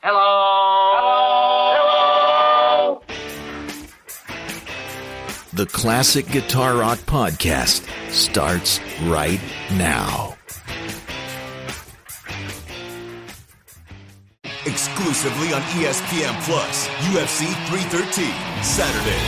Hello? Hello? The Classic Guitar Rock Podcast starts right now. Exclusively on ESPN Plus, UFC 313, Saturday.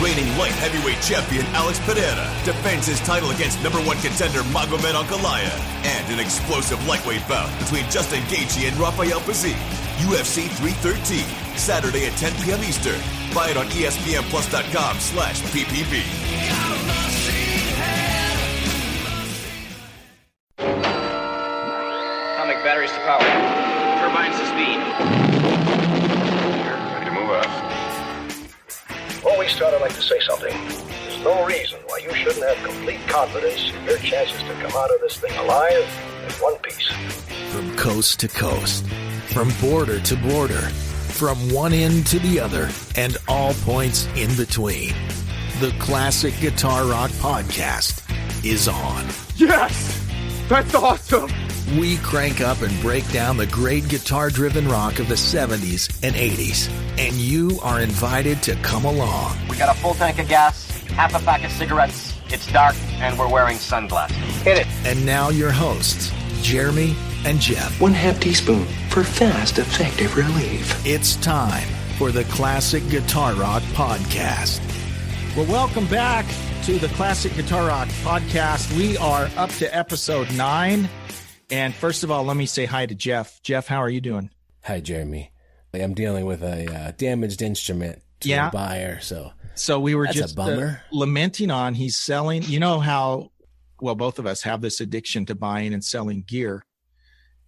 Reigning light heavyweight champion Alex Pereira defends his title against number one contender Magomed Ankalaev, and an explosive lightweight bout between Justin Gaethje and Rafael Pazzi. UFC 313, Saturday at 10 p.m. Eastern. Buy it on ESPNplus.com/PPV. Atomic batteries to power. Turbines to speed. Ready to move out. Before we start, I'd like to say something. There's no reason why you shouldn't have complete confidence in your chances to come out of this thing alive in one piece. From coast to coast, from border to border, from one end to the other, and all points in between. The Classic Guitar Rock Podcast is on. Yes! That's awesome! We crank up and break down the great guitar-driven rock of the 70s and 80s, and you are invited to come along. We got a full tank of gas, half a pack of cigarettes. It's dark, and we're wearing sunglasses. Hit it. And now your hosts, Jeremy and Jeff. 1/2 teaspoon for fast, effective relief. It's time for the Classic Guitar Rock Podcast. Well, welcome back to the Classic Guitar Rock Podcast. We are up to episode 9. And first of all, let me say hi to Jeff. Jeff, how are you doing? Hi, Jeremy. I'm dealing with a damaged instrument to a buyer, so we were that's just a bummer. Lamenting on he's selling. You know how, well, both of us have this addiction to buying and selling gear.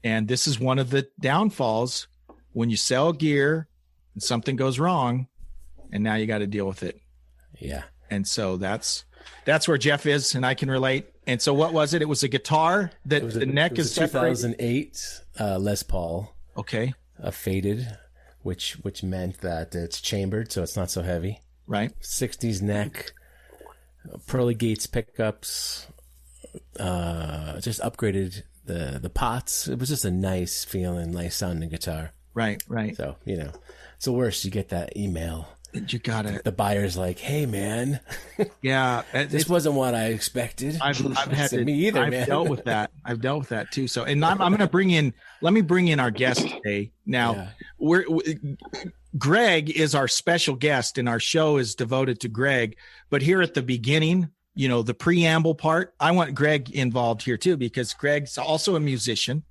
And this is one of the downfalls when you sell gear and something goes wrong, and now you got to deal with it. Yeah. And so that's where Jeff is, and I can relate. And so what was it? It was a guitar that the neck is separated. 2008 Les Paul. Okay. Faded, which meant that it's chambered, so it's not so heavy. Right. 60s neck, Pearly Gates pickups, just upgraded the pots. It was just a nice feeling, nice sounding guitar. Right. So, it's the worst. You get that email. You got it. The buyer's like, "Hey, man, yeah, this wasn't what I expected." I've had me either, I've man. dealt with that. I've dealt with that too. So, and I'm going to bring in. Let me bring in our guest today. Now, Greg is our special guest, and our show is devoted to Greg. But here at the beginning, the preamble part, I want Greg involved here too, because Greg's also a musician,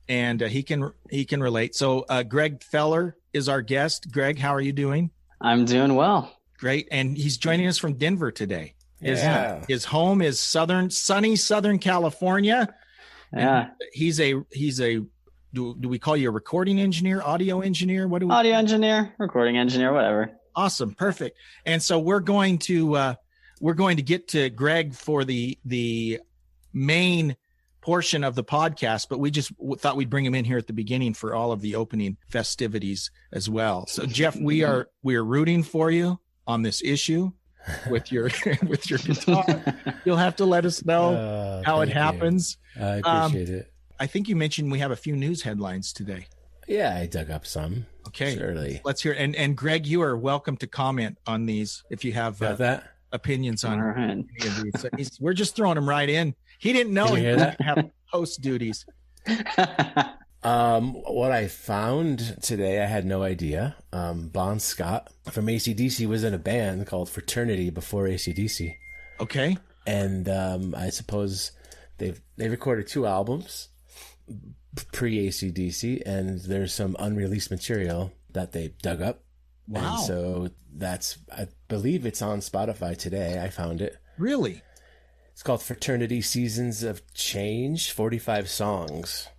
and he can relate. So, Greg Foeller is our guest. Greg, how are you doing? I'm doing well. Great. And he's joining us from Denver today. His home is sunny Southern California. Yeah. And he's a do we call you a recording engineer, audio engineer? What do we Audio engineer, recording engineer, whatever. Awesome. Perfect. And so we're going to get to Greg for the main portion of the podcast, but we just thought we'd bring him in here at the beginning for all of the opening festivities as well. So Jeff, we are rooting for you on this issue with your guitar. You'll have to let us know how it happens. I appreciate it. I think you mentioned we have a few news headlines today. Yeah, I dug up some. Okay. Surely. Let's hear it. And Greg, you are welcome to comment on these if you have opinions on any of these. So we're just throwing them right in. He didn't know he was going to have host duties. What I found today, I had no idea. Bon Scott from AC/DC was in a band called Fraternity before AC/DC. Okay. And I suppose they recorded 2 albums pre-AC/DC, and there's some unreleased material that they dug up. Wow. And so I believe it's on Spotify today. I found it. Really? It's called Fraternity Seasons of Change, 45 songs.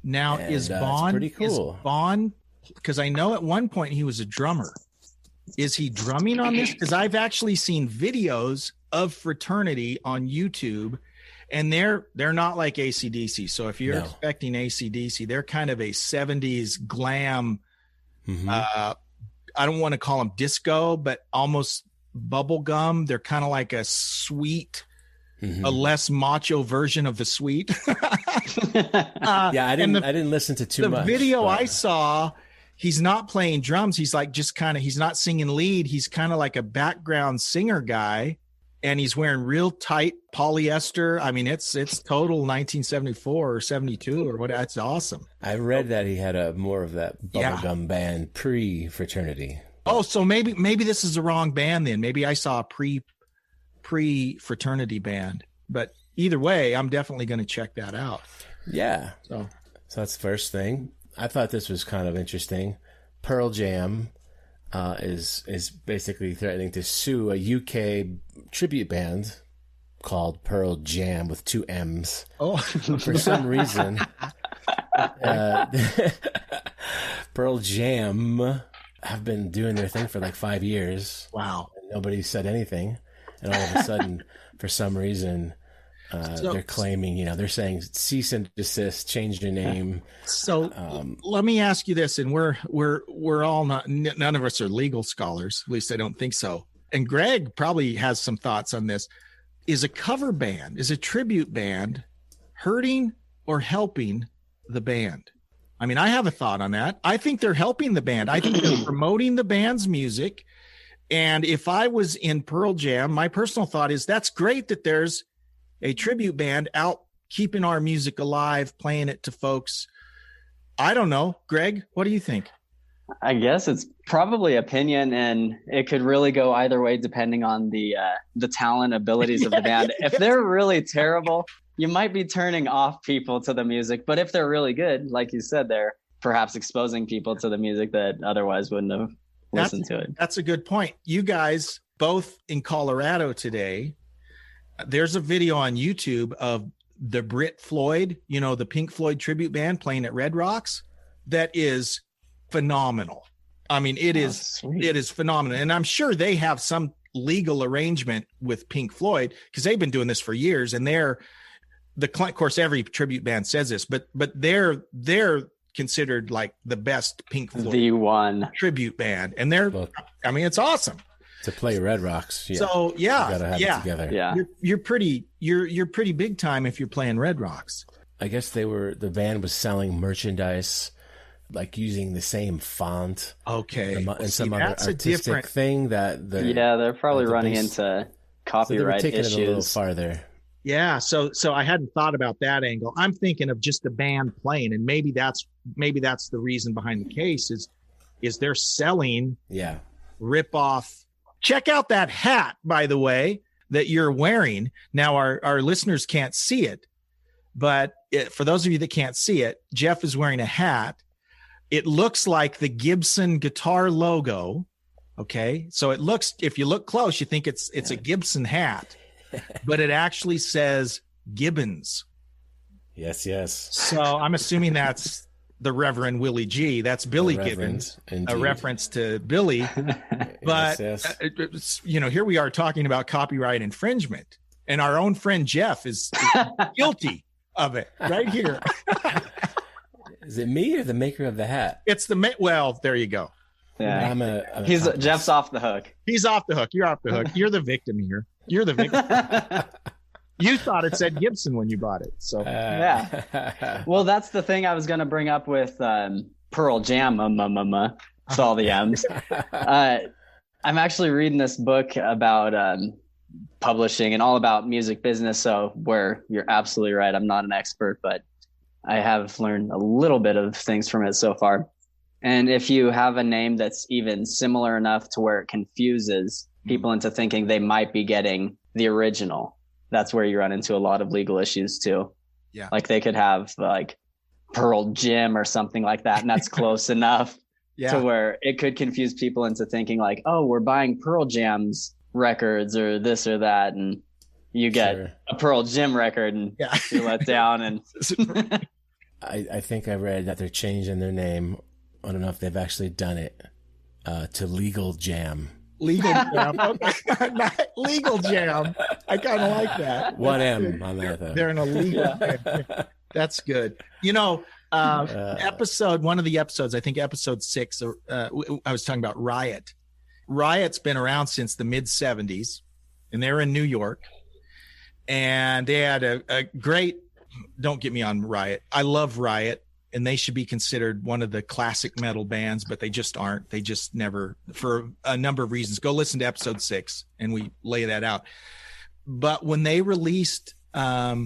Now, is Bon pretty cool? Is Bon, because I know at one point he was a drummer. Is he drumming on this? Because I've actually seen videos of Fraternity on YouTube, and they're not like AC/DC. So if you're expecting AC/DC, they're kind of a 70s glam. Mm-hmm. I don't want to call them disco, but almost bubblegum. They're kind of like a sweet a less macho version of the Sweet. I didn't listen to too much. The video I saw, he's not playing drums. He's like he's not singing lead. He's kind of like a background singer guy, and he's wearing real tight polyester. I mean, it's total 1974 or 72 or what. That's awesome. I read that he had more of that bubblegum band pre-fraternity. Oh, so maybe this is the wrong band then. Maybe I saw a pre-fraternity band. But either way, I'm definitely going to check that out. Yeah. So that's the first thing. I thought this was kind of interesting. Pearl Jam is basically threatening to sue a UK tribute band called Pearl Jam with 2 M's. Oh, for some reason, Pearl Jam have been doing their thing for like 5 years. Wow. And nobody said anything. And all of a sudden, for some reason, they're claiming, they're saying cease and desist, change your name. So let me ask you this, and we're all none of us are legal scholars. At least I don't think so. And Greg probably has some thoughts on this. Is a cover band, is a tribute band hurting or helping the band? I mean, I have a thought on that. I think they're helping the band. I think they're promoting the band's music. And if I was in Pearl Jam, my personal thought is that's great that there's a tribute band out keeping our music alive, playing it to folks. I don't know. Greg, what do you think? I guess it's probably opinion, and it could really go either way depending on the talent abilities of the band. If they're really terrible, you might be turning off people to the music. But if they're really good, like you said, they're perhaps exposing people to the music that otherwise wouldn't have listened to it. That's a good point. You guys both in Colorado today, there's a video on YouTube of the Brit Floyd, the Pink Floyd tribute band playing at Red Rocks. That is phenomenal. I mean, it is phenomenal. And I'm sure they have some legal arrangement with Pink Floyd because they've been doing this for years. And of course, every tribute band says this, but they're considered like the best Pink Floyd the one tribute band. And it's awesome. To play Red Rocks. Yeah. So you gotta have it together. Yeah. You're pretty big time if you're playing Red Rocks. I guess the band was selling merchandise, like using the same font. Okay. And some other artistic thing that they're probably running into copyright so they were taking issues. it a little farther. Yeah. So I hadn't thought about that angle. I'm thinking of just the band playing, and maybe that's the reason behind the case is they're selling rip off. Check out that hat, by the way, that you're wearing. Now, our listeners can't see it, but for those of you that can't see it, Jeff is wearing a hat. It looks like the Gibson guitar logo. Okay. So it looks, if you look close, you think it's a Gibson hat, but it actually says Gibbons. Yes. So I'm assuming that's the Reverend Willie G. That's Billy Gibbons, indeed. A reference to Billy. But, here we are talking about copyright infringement, and our own friend Jeff is guilty of it right here. Is it me or the maker of the hat? It's well, there you go. Yeah. Jeff's off the hook. He's off the hook. You're off the hook. You're the victim here. You're the victim. You thought it said Gibson when you bought it. So yeah. Well, that's the thing I was going to bring up with Pearl Jam. With all the M's. I'm actually reading this book about publishing and all about music business. So where you're absolutely right. I'm not an expert, but I have learned a little bit of things from it so far. And if you have a name that's even similar enough to where it confuses people into thinking they might be getting the original, that's where you run into a lot of legal issues too. Yeah. Like they could have like Pearl Jam or something like that. And that's close enough to where it could confuse people into thinking like, oh, we're buying Pearl Jam's records or this or that. And you get a Pearl Jam record and you're let down. And I think I read that they're changing their name. I don't know if they've actually done it to Legal Jam. Legal Jam. Okay. Legal Jam. I kind of like that. One M on that, though. They're in a legal jam. That's good. One of the episodes, I think episode 6, I was talking about Riot. Riot's been around since the mid-'70s, and they're in New York. and they had a great, don't get me on Riot. I love Riot, and they should be considered one of the classic metal bands, but they just aren't. They just never, for a number of reasons. Go listen to episode 6 and we lay that out. But when they released their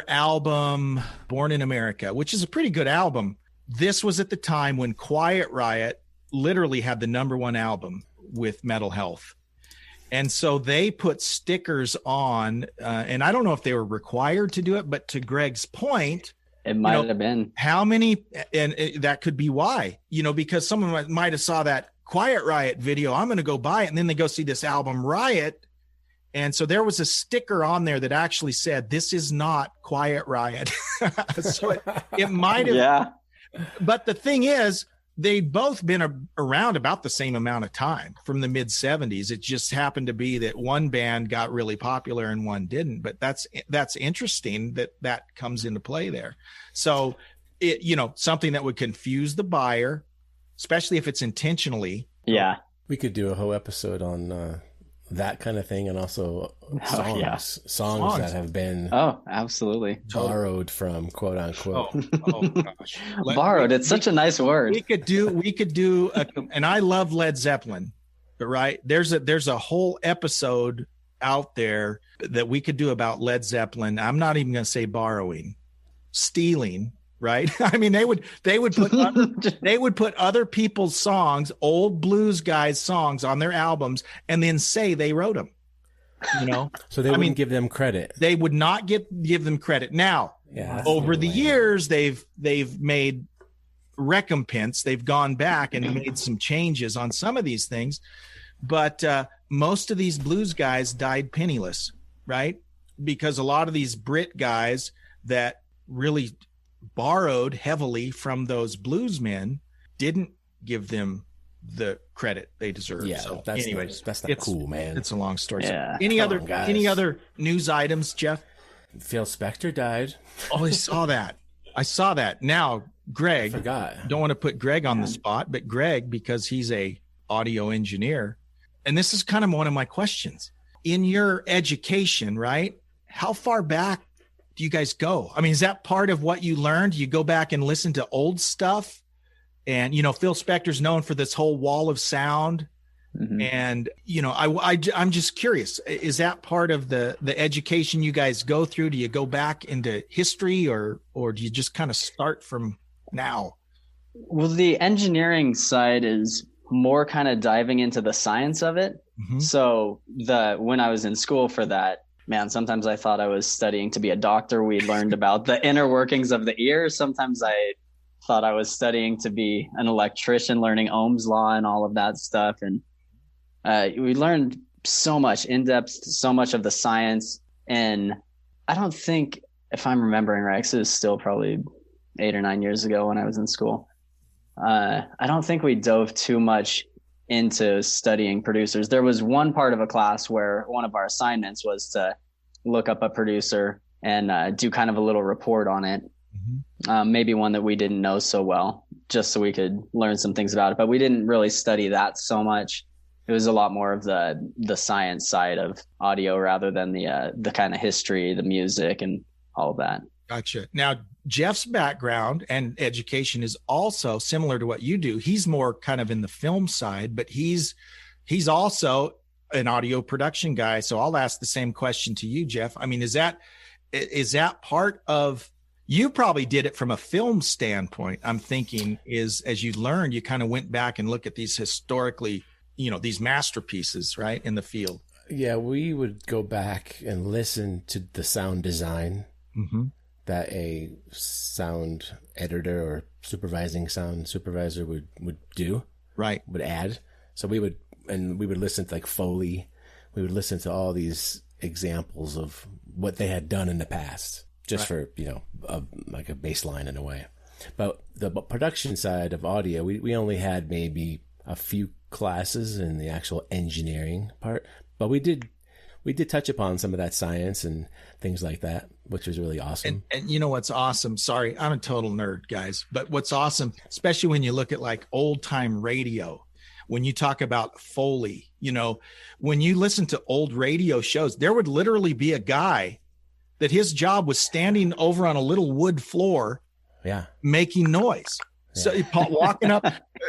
album Born in America, which is a pretty good album, this was at the time when Quiet Riot literally had the #1 album with Metal Health. And so they put stickers on, and I don't know if they were required to do it, but to Greg's point, it might have been. How many, and that could be why, because someone might have saw that Quiet Riot video, I'm going to go buy it, and then they go see this album Riot. And so there was a sticker on there that actually said, "This is not Quiet Riot." So it might have. Yeah. But the thing is, they've both been around about the same amount of time, from the mid 70s. It just happened to be that one band got really popular and one didn't. But that's interesting that comes into play there. So it, something that would confuse the buyer, especially if it's intentionally. Yeah. We could do a whole episode on that kind of thing, and also songs that have been absolutely borrowed from, quote unquote. Oh gosh, borrowed. It's such a nice word. We could do and I love Led Zeppelin, but right, there's a whole episode out there that we could do about Led Zeppelin. I'm not even going to say borrowing, stealing. Right. I mean, they would put other people's songs, old blues guys' songs, on their albums, and then say they wrote them. So they wouldn't give them credit. They would not give them credit. Now, over the years, they've made recompense. They've gone back and made some changes on some of these things, but most of these blues guys died penniless, right? Because a lot of these Brit guys that really borrowed heavily from those blues men didn't give them the credit they deserve. Yeah, so anyways, that's not cool, man. It's a long story. Yeah. So any other news items, Jeff? Phil Spector died. Oh, I saw that. Now, Greg, don't want to put Greg on the spot, but Greg, because he's a audio engineer, and this is kind of one of my questions. In your education, right? How far back do you guys go? I mean, is that part of what you learned? You go back and listen to old stuff, and Phil Spector's known for this whole wall of sound. Mm-hmm. And I'm just curious, is that part of the education you guys go through? Do you go back into history, or do you just kind of start from now? Well, the engineering side is more kind of diving into the science of it. Mm-hmm. So when I was in school for that, man, sometimes I thought I was studying to be a doctor. We learned about the inner workings of the ear. Sometimes I thought I was studying to be an electrician, learning Ohm's law and all of that stuff. And we learned so much in depth, so much of the science. And I don't think, if I'm remembering right, 'cause it was still probably 8 or 9 years ago when I was in school, I don't think we dove too much into studying producers. There was one part of a class where one of our assignments was to look up a producer and do kind of a little report on it. Mm-hmm. Maybe one that we didn't know so well, just so we could learn some things about it. But we didn't really study that so much. It was a lot more of the science side of audio rather than the kind of history, the music, and all of that. Gotcha. Now, Jeff's background and education is also similar to what you do. He's more kind of in the film side, but he's also an audio production guy. So I'll ask the same question to you, Jeff. I mean, is that part of, you probably did it from a film standpoint. I'm thinking is, as you learned, you kind of went back and look at these historically, these masterpieces, right, in the field. Yeah, we would go back and listen to the sound design. Mm-hmm. That a sound editor or supervising sound supervisor would do, right? Would add. So we would listen to like Foley. We would listen to all these examples of what they had done in the past, just right. For like a baseline in a way. But the production side of audio, we only had maybe a few classes in the actual engineering part, but we did touch upon some of that science and things like that, which was really awesome. And you know what's awesome? Sorry, I'm a total nerd, guys. But what's awesome, especially when you look at like old time radio, when you talk about Foley, you know, when you listen to old radio shows, there would literally be a guy that his job was standing over on a little wood floor, making noise. So walking up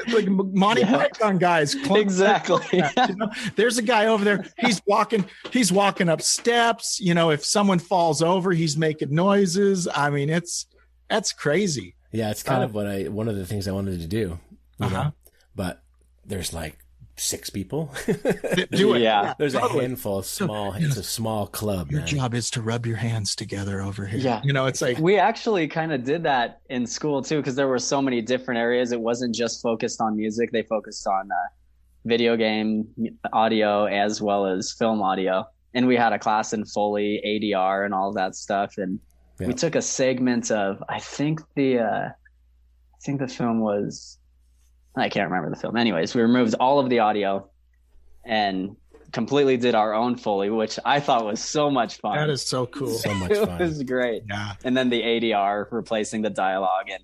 like Monty Python guys. Exactly. You know? There's a guy over there. He's walking up steps. You know, if someone falls over, he's making noises. I mean, that's crazy. Yeah. It's kind of one of the things I wanted to do, you know, but there's like 6 people. Do it. Yeah. There's a handful of small, it's a small club. Your job is to rub your hands together over here. Yeah. You know, it's like, we actually kind of did that in school too, because there were so many different areas. It wasn't just focused on music. They focused on video game audio as well as film audio. And we had a class in Foley, ADR, and all of that stuff. And we took a segment of, I think the film was, I can't remember the film. Anyways, we removed all of the audio and completely did our own Foley, which I thought was so much fun. that is so cool. So much fun. It was great. Yeah. And then the ADR replacing the dialogue and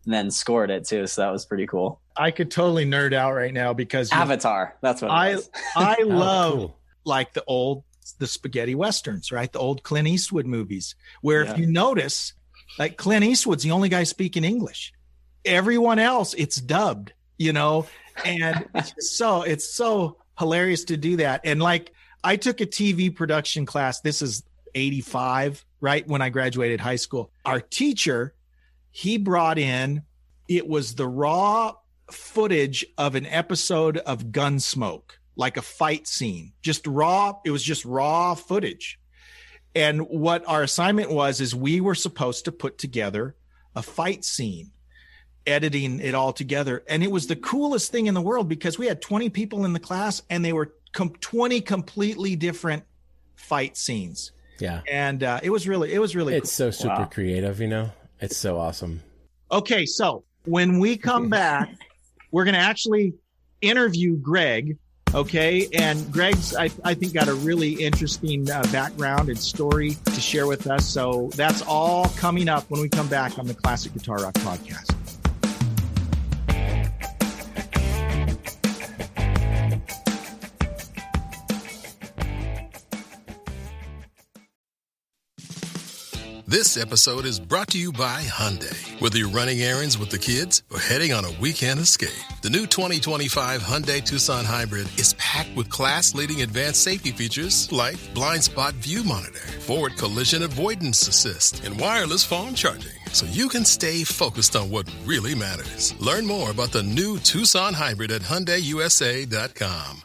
then scored it too. So that was pretty cool. I could totally nerd out right now because Avatar. That's what it was. I love cool. like the spaghetti westerns, right? The old Clint Eastwood movies, where if you notice, like Clint Eastwood's the only guy speaking English. Everyone else, it's dubbed, you know, and it's so hilarious to do that. And like, I took a TV production class. This is 85, right? When I graduated high school, our teacher, he brought in, it was the raw footage of an episode of Gunsmoke, like a fight scene, just raw. It was just raw footage. And what our assignment was, is we were supposed to put together a fight scene, editing it all together. And it was the coolest thing in the world because we had 20 people in the class and they were 20 completely different fight scenes. Yeah. And it was really it's cool. so super creative, you know, it's so awesome. Okay. So when we come back, we're going to actually interview Greg. Okay. And Greg's, I think, got a really interesting background and story to share with us. So that's all coming up when we come back on the Classic Guitar Rock Podcast. This episode is brought to you by Hyundai. Whether you're running errands with the kids or heading on a weekend escape, the new 2025 Hyundai Tucson Hybrid is packed with class-leading advanced safety features like blind spot view monitor, forward collision avoidance assist, and wireless phone charging, so you can stay focused on what really matters. Learn more about the new Tucson Hybrid at HyundaiUSA.com.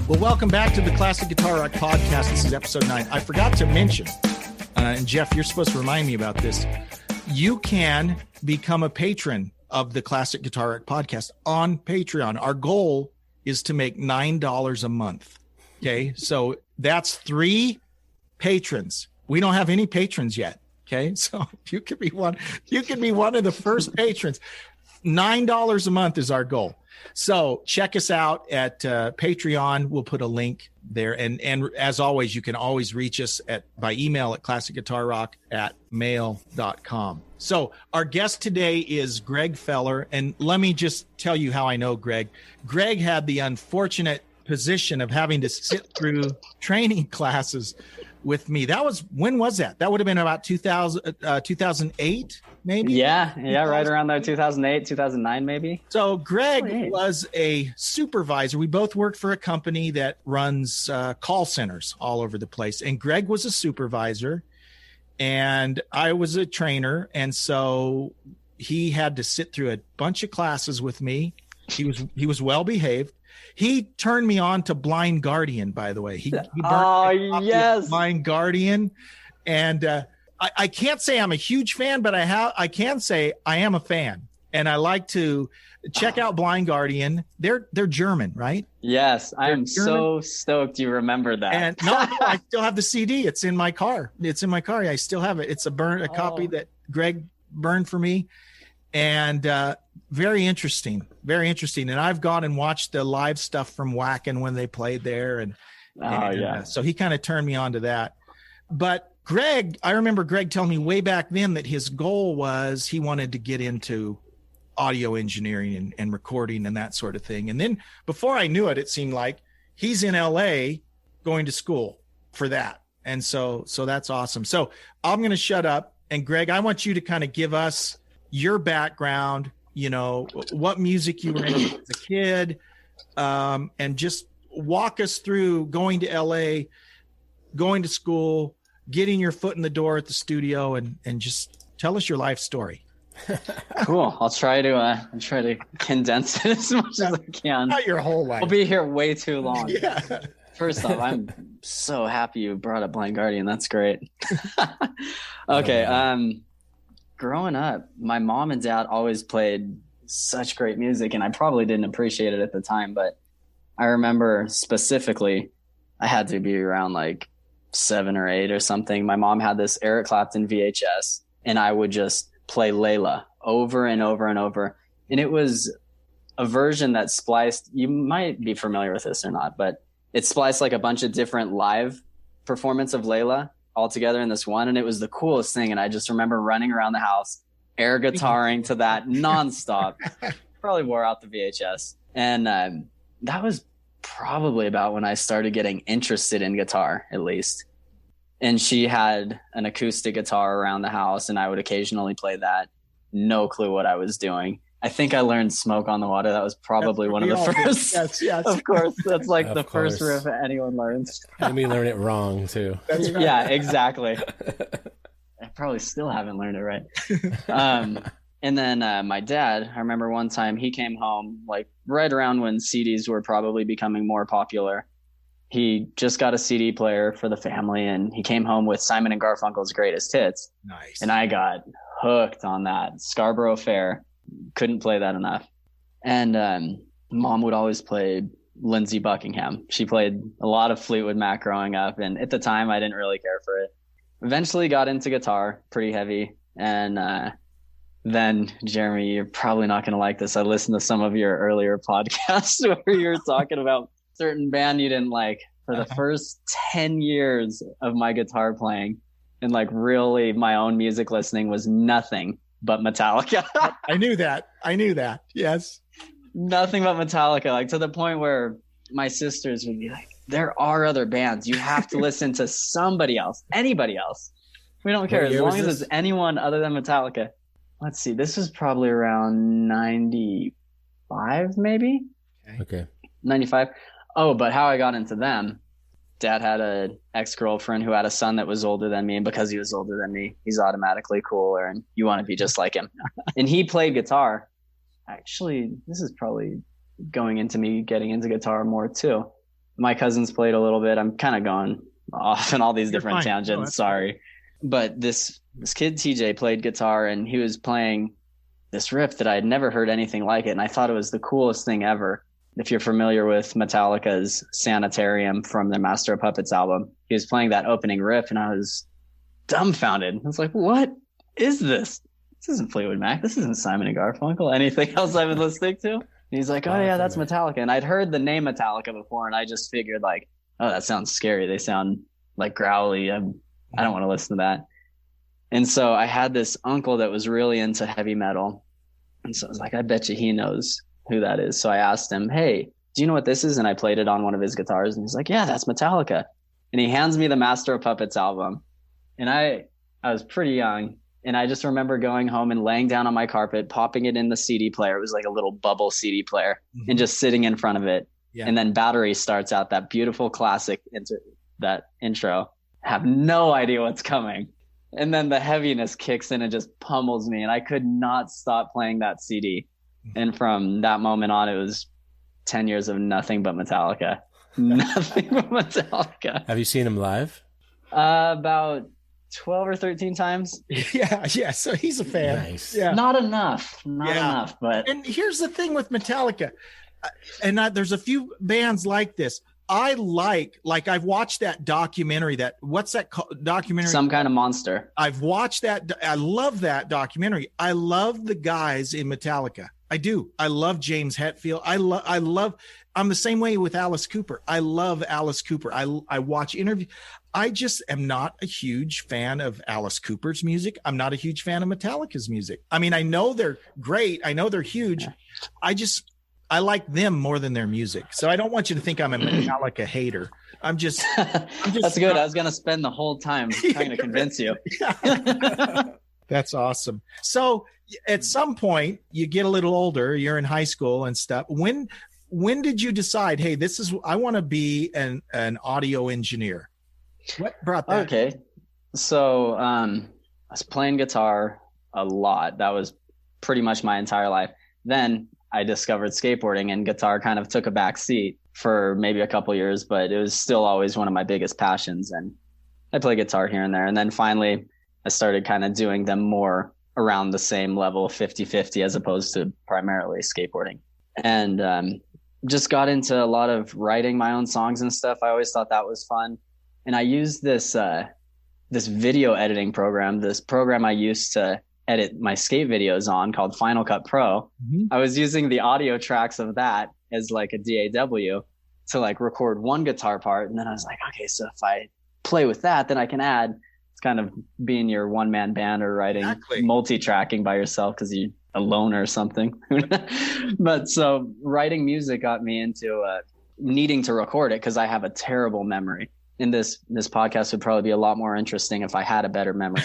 Well, welcome back to the Classic Guitar Rock Podcast. This is episode 9. I forgot to mention, and Jeff, you're supposed to remind me about this. You can become a patron of the Classic Guitar Rock Podcast on Patreon. Our goal is to make $9 a month. Okay, so that's 3 patrons. We don't have any patrons yet. Okay, so you could be one. You could be one of the first patrons. $9 a month is our goal. So check us out at Patreon. We'll put a link there. And as always, you can always reach us by email at classicguitarrock@mail.com. So our guest today is Greg Foeller. And let me just tell you how I know Greg. Greg had the unfortunate position of having to sit through training classes with me. When was that? That would have been about 2008, maybe? Yeah, right around there, 2008, 2009, maybe. So Greg was a supervisor. We both worked for a company that runs call centers all over the place. And Greg was a supervisor and I was a trainer. And so he had to sit through a bunch of classes with me. He was well behaved. He turned me on to Blind Guardian, by the way. He yes, Blind Guardian, and I can't say I'm a huge fan, but I can say I am a fan, and I like to check out Blind Guardian. They're German, right? Yes, I am so stoked you remember that. And no, I still have the CD. It's in my car. I still have it. It's a copy that Greg burned for me, and very interesting. And I've gone and watched the live stuff from Wacken when they played there, and So he kind of turned me on to that. But Greg, I remember Greg telling me way back then that his goal was he wanted to get into audio engineering and recording and that sort of thing. And then before I knew it, it seemed like he's in LA going to school for that. And so that's awesome. So I'm going to shut up. And Greg, I want you to kind of give us your background, what music you were into as a kid, and just walk us through going to LA, going to school, getting your foot in the door at the studio, and just tell us your life story. Cool. I'll try to condense it as much as I can. Not your whole life. I'll be here way too long. Yeah. First off, I'm so happy you brought up Blind Guardian. That's great. Okay. Growing up, my mom and dad always played such great music, and I probably didn't appreciate it at the time, but I remember specifically I had to be around like 7 or 8 or something. My mom had this Eric Clapton VHS, and I would just play Layla over and over and over. And it was a version that spliced, you might be familiar with this or not, but it spliced like a bunch of different live performance of Layla all together in this one. And it was the coolest thing. And I just remember running around the house, air guitaring to that nonstop. Probably wore out the VHS. And that was probably about when I started getting interested in guitar, at least. And she had an acoustic guitar around the house, and I would occasionally play that. No clue what I was doing. I think I learned Smoke on the Water. That was probably one of the first. Yes. Of course. That's like the first riff anyone learns. And we learn it wrong, too. That's right. Yeah, exactly. I probably still haven't learned it right. And then my dad, I remember one time he came home, like right around when CDs were probably becoming more popular. He just got a CD player for the family, and he came home with Simon and Garfunkel's Greatest Hits. Nice. And I got hooked on that. Scarborough Fair. Couldn't play that enough. And mom would always play Lindsey Buckingham. She played a lot of Fleetwood Mac growing up, and at the time I didn't really care for it. Eventually got into guitar, pretty heavy. And then, Jeremy, you're probably not going to like this. I listened to some of your earlier podcasts where you were talking about certain band you didn't like. For the first 10 years of my guitar playing and like really my own music listening was nothing but Metallica. I knew that. Yes. Nothing but Metallica. Like to the point where my sisters would be like, there are other bands. You have to listen to somebody else, anybody else. We don't care. As long as it's anyone other than Metallica. Let's see. This was probably around 95, maybe? Okay. 95. Oh, but how I got into them, Dad had an ex-girlfriend who had a son that was older than me. And because he was older than me, he's automatically cooler and you want to be just like him. And he played guitar. Actually, this is probably going into me getting into guitar more too. My cousins played a little bit. I'm kind of going off in all these different tangents. No, sorry. Fine. But this kid, TJ, played guitar and he was playing this riff that I had never heard anything like it. And I thought it was the coolest thing ever. If you're familiar with Metallica's Sanitarium from their Master of Puppets album, he was playing that opening riff and I was dumbfounded. I was like, what is this? This isn't Fleetwood Mac. This isn't Simon and Garfunkel. Anything else I've been listening to? And he's like, oh yeah, that's Metallica. And I'd heard the name Metallica before and I just figured like, oh, that sounds scary. They sound like growly. I don't want to listen to that. And so I had this uncle that was really into heavy metal. And so I was like, I bet you he knows who that is. So I asked him, hey, do you know what this is? And I played it on one of his guitars and he's like, yeah, that's Metallica. And he hands me the Master of Puppets album. And I was pretty young. And I just remember going home and laying down on my carpet, popping it in the CD player. It was like a little bubble CD player and just sitting in front of it. Yeah. And then Battery starts out, that beautiful classic, that intro. Have no idea what's coming. And then the heaviness kicks in and just pummels me. And I could not stop playing that CD. And from that moment on, it was 10 years of nothing but Metallica. Nothing but Metallica. Have you seen him live? About 12 or 13 times. Yeah. So he's a fan. Nice. Yeah. Not enough. But and here's the thing with Metallica, there's a few bands like this. I like I've watched that documentary, what's that documentary? Some Kind of Monster. I've watched that. I love that documentary. I love the guys in Metallica. I do. I love James Hetfield. I'm the same way with Alice Cooper. I love Alice Cooper. I watch interviews. I just am not a huge fan of Alice Cooper's music. I'm not a huge fan of Metallica's music. I mean, I know they're great. I know they're huge. I like them more than their music. So I don't want you to think I'm a Metallica hater. I'm just That's good. I was going to spend the whole time trying to convince you. That's awesome. So at some point you get a little older, you're in high school and stuff. When did you decide, hey, I want to be an audio engineer? What brought that? Okay. So I was playing guitar a lot. That was pretty much my entire life. Then I discovered skateboarding, and guitar kind of took a back seat for maybe a couple years, but it was still always one of my biggest passions. And I play guitar here and there. And then finally I started kind of doing them more around the same level, 50-50, as opposed to primarily skateboarding. And just got into a lot of writing my own songs and stuff. I always thought that was fun. And I used this video editing program, this program I used to edit my skate videos on, called Final Cut Pro. Mm-hmm. I was using the audio tracks of that as like a DAW to like record one guitar part. And then I was like, okay, so if I play with that, then I can add, it's kind of being your one man band or writing multi-tracking by yourself because you're alone or something. But so writing music got me into needing to record it because I have a terrible memory. And this podcast would probably be a lot more interesting if I had a better memory.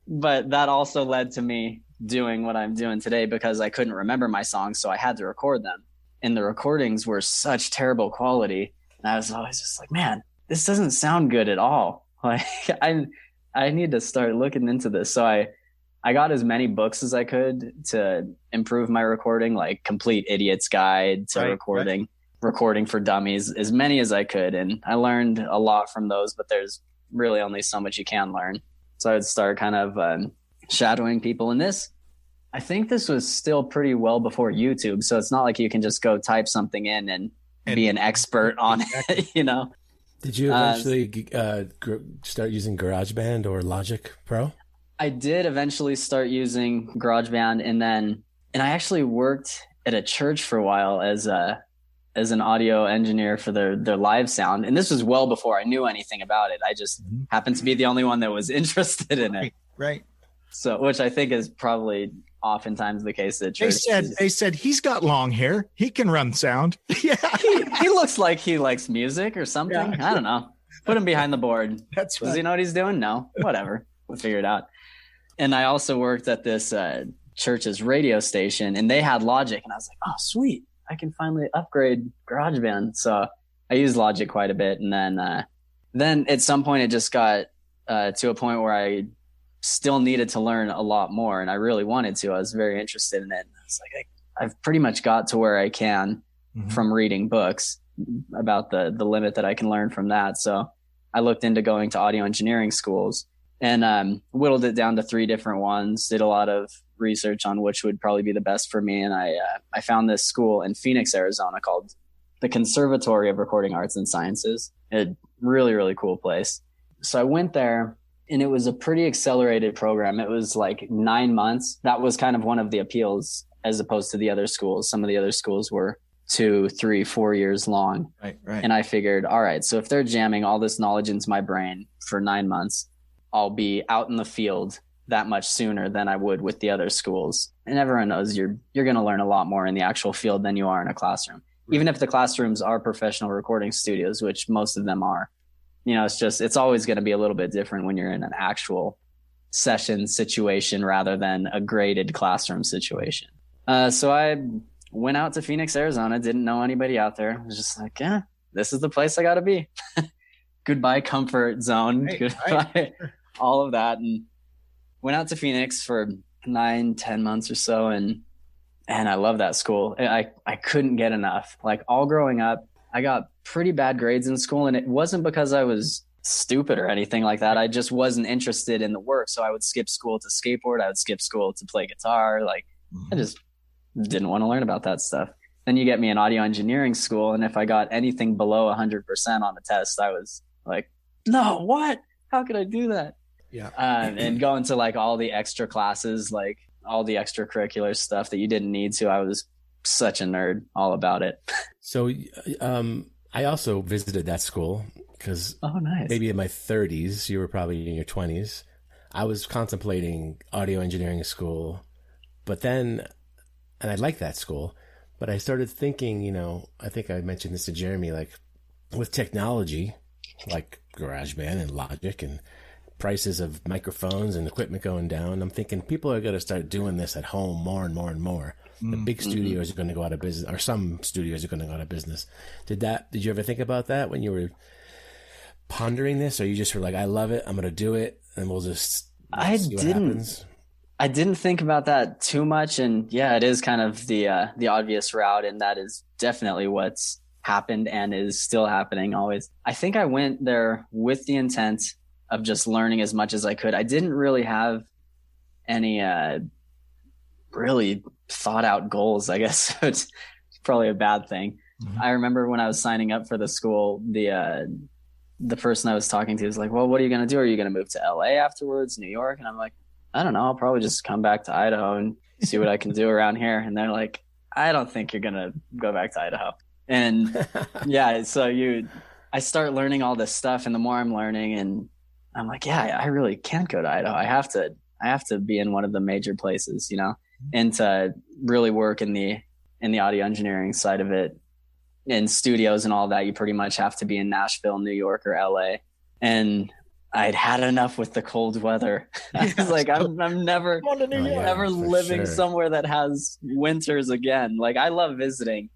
But that also led to me doing what I'm doing today because I couldn't remember my songs, so I had to record them. And the recordings were such terrible quality. And I was always just like, man, this doesn't sound good at all. Like I need to start looking into this. So I got as many books as I could to improve my recording, like Complete Idiot's Guide to Recording for Dummies, as many as I could. And I learned a lot from those, but there's really only so much you can learn. So I would start kind of shadowing people in this. I think this was still pretty well before YouTube. So it's not like you can just go type something in and be an expert on it, you know? Did you eventually start using GarageBand or Logic Pro? I did eventually start using GarageBand, and I actually worked at a church for a while as an audio engineer for their live sound. And this was well before I knew anything about it. I just happened to be the only one that was interested in it. Right. So, which I think is probably oftentimes the case at church. They said he's got long hair. He can run sound. Yeah. He looks like he likes music or something. Yeah. I don't know. Put him behind the board. That's right. Does he know what he's doing? No, whatever. We'll figure it out. And I also worked at this church's radio station, and they had Logic, and I was like, oh, sweet. I can finally upgrade GarageBand. So I used Logic quite a bit. And then at some point it just got to a point where I still needed to learn a lot more. And I really wanted to. I was very interested in it. And I was like, I've pretty much got to where I can from reading books about the limit that I can learn from that. So I looked into going to audio engineering schools and whittled it down to 3 different ones, did a lot of research on which would probably be the best for me. And I found this school in Phoenix, Arizona called the Conservatory of Recording Arts and Sciences. A really, really cool place. So I went there, and it was a pretty accelerated program. It was like 9 months. That was kind of one of the appeals as opposed to the other schools. Some of the other schools were 2, 3, 4 years long. Right. And I figured, all right, so if they're jamming all this knowledge into my brain for 9 months, I'll be out in the field that much sooner than I would with the other schools. And everyone knows you're going to learn a lot more in the actual field than you are in a classroom. Right. Even if the classrooms are professional recording studios, which most of them are, you know, it's always going to be a little bit different when you're in an actual session situation rather than a graded classroom situation. So I went out to Phoenix, Arizona, didn't know anybody out there. I was just like, yeah, this is the place I got to be. Goodbye comfort zone. Hey, goodbye right. All of that. And went out to Phoenix for 9-10 months or so. And I love that school. I couldn't get enough. Like all growing up, I got pretty bad grades in school, and it wasn't because I was stupid or anything like that. I just wasn't interested in the work. So I would skip school to skateboard. I would skip school to play guitar. Like I just didn't want to learn about that stuff. then you get me in audio engineering school. And if I got anything below 100% on the test, I was like, no, what? How could I do that? Yeah. And going to like all the extra classes, like all the extracurricular stuff that you didn't need to. I was such a nerd, all about it. So I also visited that school because nice. Maybe in my 30s, you were probably in your 20s. I was contemplating audio engineering school, but then, and I liked that school, but I started thinking, you know, I think I mentioned this to Jeremy, like with technology, like GarageBand and Logic and prices of microphones and equipment going down, I'm thinking people are going to start doing this at home more and more and more. The big studios are going to go out of business, or some studios are going to go out of business. Did you ever think about that when you were pondering this, or you just were like, I love it, I'm going to do it, and we'll just see what happens? I didn't think about that too much, and yeah, it is kind of the obvious route, and that is definitely what's happened and is still happening always. I think I went there with the intent of just learning as much as I could. I didn't really have any really thought out goals, I guess. So it's probably a bad thing. I remember when I was signing up for the school, the person I was talking to was like, well, what are you going to do? Are you going to move to LA afterwards, New York? And I'm like, I don't know. I'll probably just come back to Idaho and see what I can do around here. And they're like, I don't think you're going to go back to Idaho. And yeah, so I start learning all this stuff, and the more I'm learning, and I'm like, yeah, I really can't go to Idaho. I have to be in one of the major places, you know, and to really work in the audio engineering side of it, in studios and all that, you pretty much have to be in Nashville, New York, or LA. And I'd had enough with the cold weather. I was like, I'm never living somewhere that has winters again. Like, I love visiting,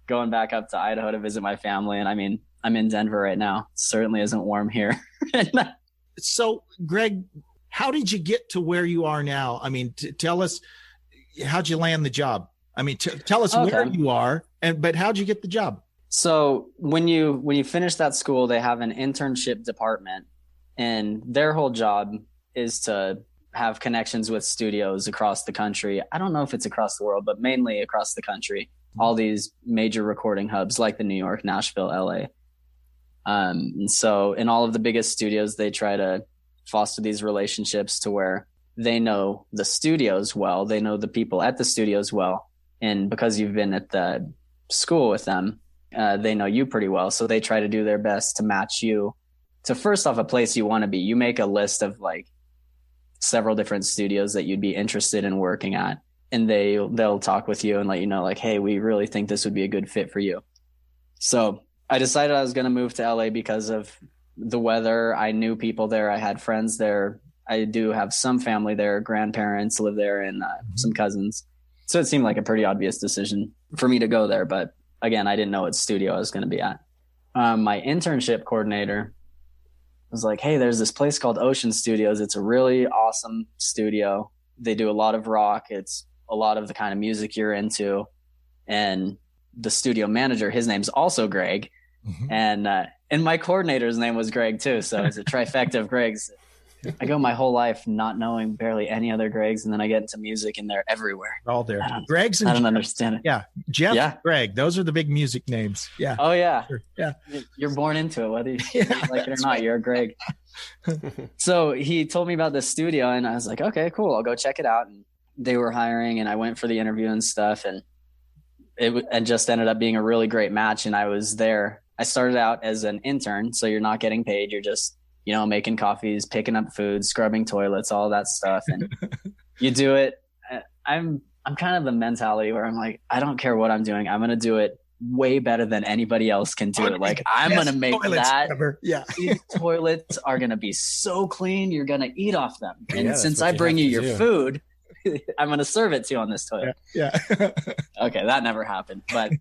going back up to Idaho to visit my family. And I mean, I'm in Denver right now. It certainly isn't warm here. So, Greg, how did you get to where you are now? I mean, tell us, how'd you land the job? I mean, tell us where you are, but how'd you get the job? So when you finish that school, they have an internship department, and their whole job is to have connections with studios across the country. I don't know if it's across the world, but mainly across the country. All these major recording hubs like the New York, Nashville, LA. And so in all of the biggest studios, they try to foster these relationships to where they know the studios well, they know the people at the studios well. And because you've been at the school with them, they know you pretty well. So they try to do their best to match you to, first off, a place you want to be. You make a list of like several different studios that you'd be interested in working at, and they'll talk with you and let you know, like, hey, we really think this would be a good fit for you. So I decided I was going to move to LA because of the weather. I knew people there. I had friends there. I do have some family there, grandparents live there, and some cousins. So it seemed like a pretty obvious decision for me to go there. But again, I didn't know what studio I was going to be at. My internship coordinator was like, hey, there's this place called Ocean Studios. It's a really awesome studio. They do a lot of rock. It's a lot of the kind of music you're into. And the studio manager, his name's also Greg. And my coordinator's name was Greg too. So it's a trifecta of Gregs. I go my whole life not knowing barely any other Gregs, and then I get into music and they're everywhere. All there. Greg's and I don't understand it. Yeah. Jeff, Greg. Those are the big music names. Yeah. Oh yeah. Sure. Yeah. You're born into it, whether you like it or not, right. You're a Greg. So he told me about this studio, and I was like, okay, cool. I'll go check it out. And they were hiring, and I went for the interview and stuff, and it just ended up being a really great match. And I was there. I started out as an intern, so you're not getting paid. You're just, making coffees, picking up food, scrubbing toilets, all that stuff. And you do it. I'm kind of the mentality where I'm like, I don't care what I'm doing. I'm going to do it way better than anybody else can do it. Like, I'm going to make that. Ever. Yeah. These toilets are going to be so clean. You're going to eat off them. And since I bring you your food, I'm going to serve it to you on this toilet. Yeah. Okay. That never happened. But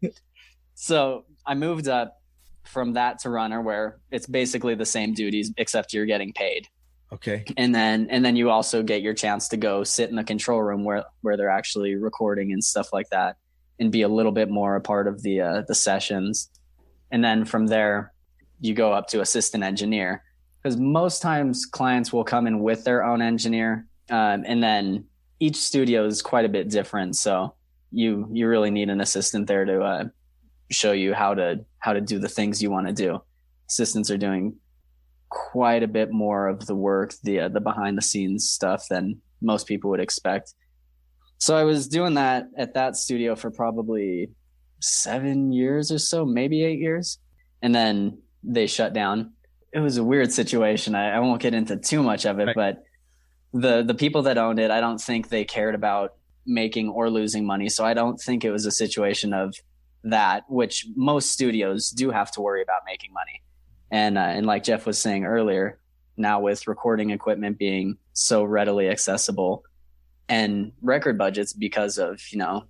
so I moved up from that to runner, where it's basically the same duties, except you're getting paid. Okay. And then you also get your chance to go sit in the control room where they're actually recording and stuff like that, and be a little bit more a part of the sessions. And then from there, you go up to assistant engineer, because most times clients will come in with their own engineer. And then each studio is quite a bit different. So you really need an assistant there to show you how to do the things you want to do. Assistants are doing quite a bit more of the work, the behind the scenes stuff than most people would expect. So I was doing that at that studio for probably 7 years or so, maybe 8 years. And then they shut down. It was a weird situation. I won't get into too much of it, right. But the people that owned it, I don't think they cared about making or losing money. So I don't think it was a situation of that, which most studios do have to worry about making money. And like Jeff was saying earlier, now with recording equipment being so readily accessible and record budgets because of,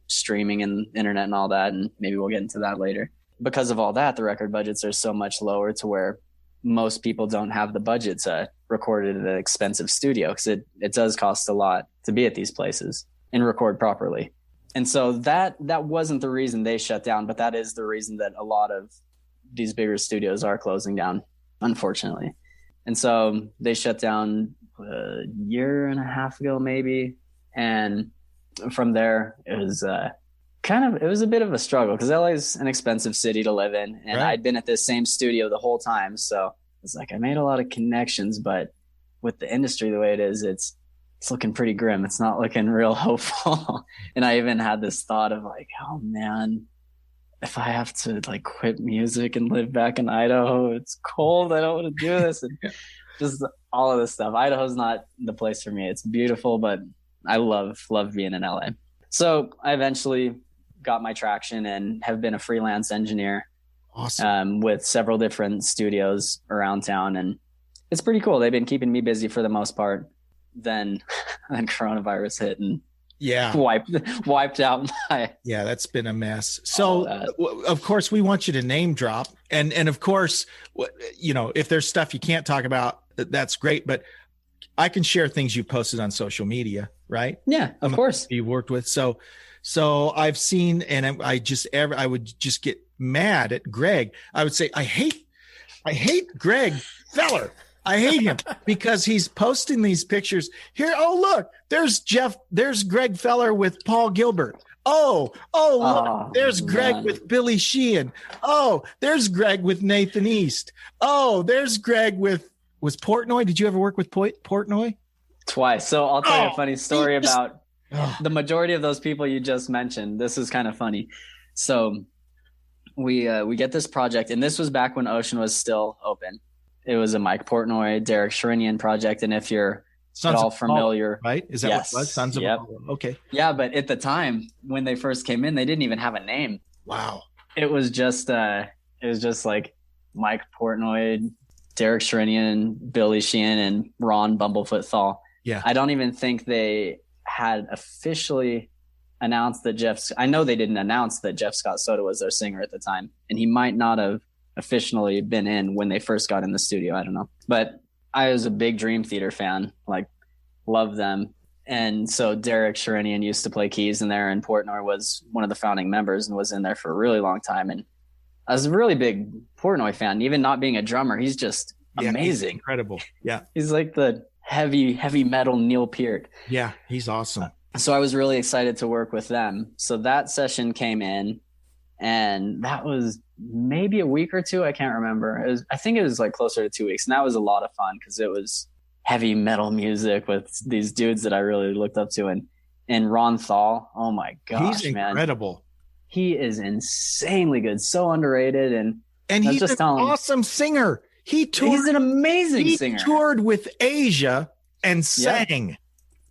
streaming and internet and all that, and maybe we'll get into that later. Because of all that, the record budgets are so much lower to where most people don't have the budget to record it at an expensive studio, because it does cost a lot to be at these places and record properly. And so that wasn't the reason they shut down, but that is the reason that a lot of these bigger studios are closing down, unfortunately. And so they shut down a year and a half ago, maybe. And from there, it was it was a bit of a struggle, because LA is an expensive city to live in. And right. I'd been at this same studio the whole time. So it's like I made a lot of connections, but with the industry the way it is, it's looking pretty grim. It's not looking real hopeful. And I even had this thought of like, oh man, if I have to like quit music and live back in Idaho, it's cold. I don't want to do this. And just all of this stuff. Idaho's not the place for me. It's beautiful, but I love being in LA. So I eventually got my traction and have been a freelance engineer. Awesome. With several different studios around town. And it's pretty cool. They've been keeping me busy for the most part. Then coronavirus hit and wiped out my. Yeah, that's been a mess. So of course we want you to name drop, and of course, if there's stuff you can't talk about, that's great. But I can share things you posted on social media, right? Yeah, of course. You worked with. So I've seen, and I would just get mad at Greg. I would say, I hate Greg Foeller. I hate him because he's posting these pictures here. Oh, look, there's Greg Foeller with Paul Gilbert. Look, there's Greg with Billy Sheehan. Oh, there's Greg with Nathan East. Oh, there's Greg was Portnoy. Did you ever work with Portnoy? Twice. So I'll tell you a funny story about the majority of those people you just mentioned. This is kind of funny. So we get this project, and this was back when Ocean was still open. It was a Mike Portnoy, Derek Sherinian project. And if you're at all familiar, right? Is that what it was? Sons of Apollo. Okay. Yeah. But at the time when they first came in, they didn't even have a name. Wow. It was just like Mike Portnoy, Derek Sherinian, Billy Sheehan, and Ron Bumblefoot Thal. Yeah. I don't even think they had officially announced that I know they didn't announce that Jeff Scott Soto was their singer at the time. And he might not have officially been in when they first got in the studio. I don't know. But I was a big Dream Theater fan, like loved them. And so Derek Sherinian used to play keys in there, and Portnoy was one of the founding members and was in there for a really long time. And I was a really big Portnoy fan. Even not being a drummer, he's just amazing. He's incredible. Yeah. He's like the heavy metal Neil Peart. Yeah, he's awesome. So I was really excited to work with them. So that session came in, and that was maybe a week or two. I can't remember. I think it was like closer to 2 weeks. And that was a lot of fun because it was heavy metal music with these dudes that I really looked up to. And Ron Thal, oh my gosh, he's incredible. Man. He is insanely good. So underrated. And he's just an awesome singer. He's an amazing singer. He toured with Asia and sang.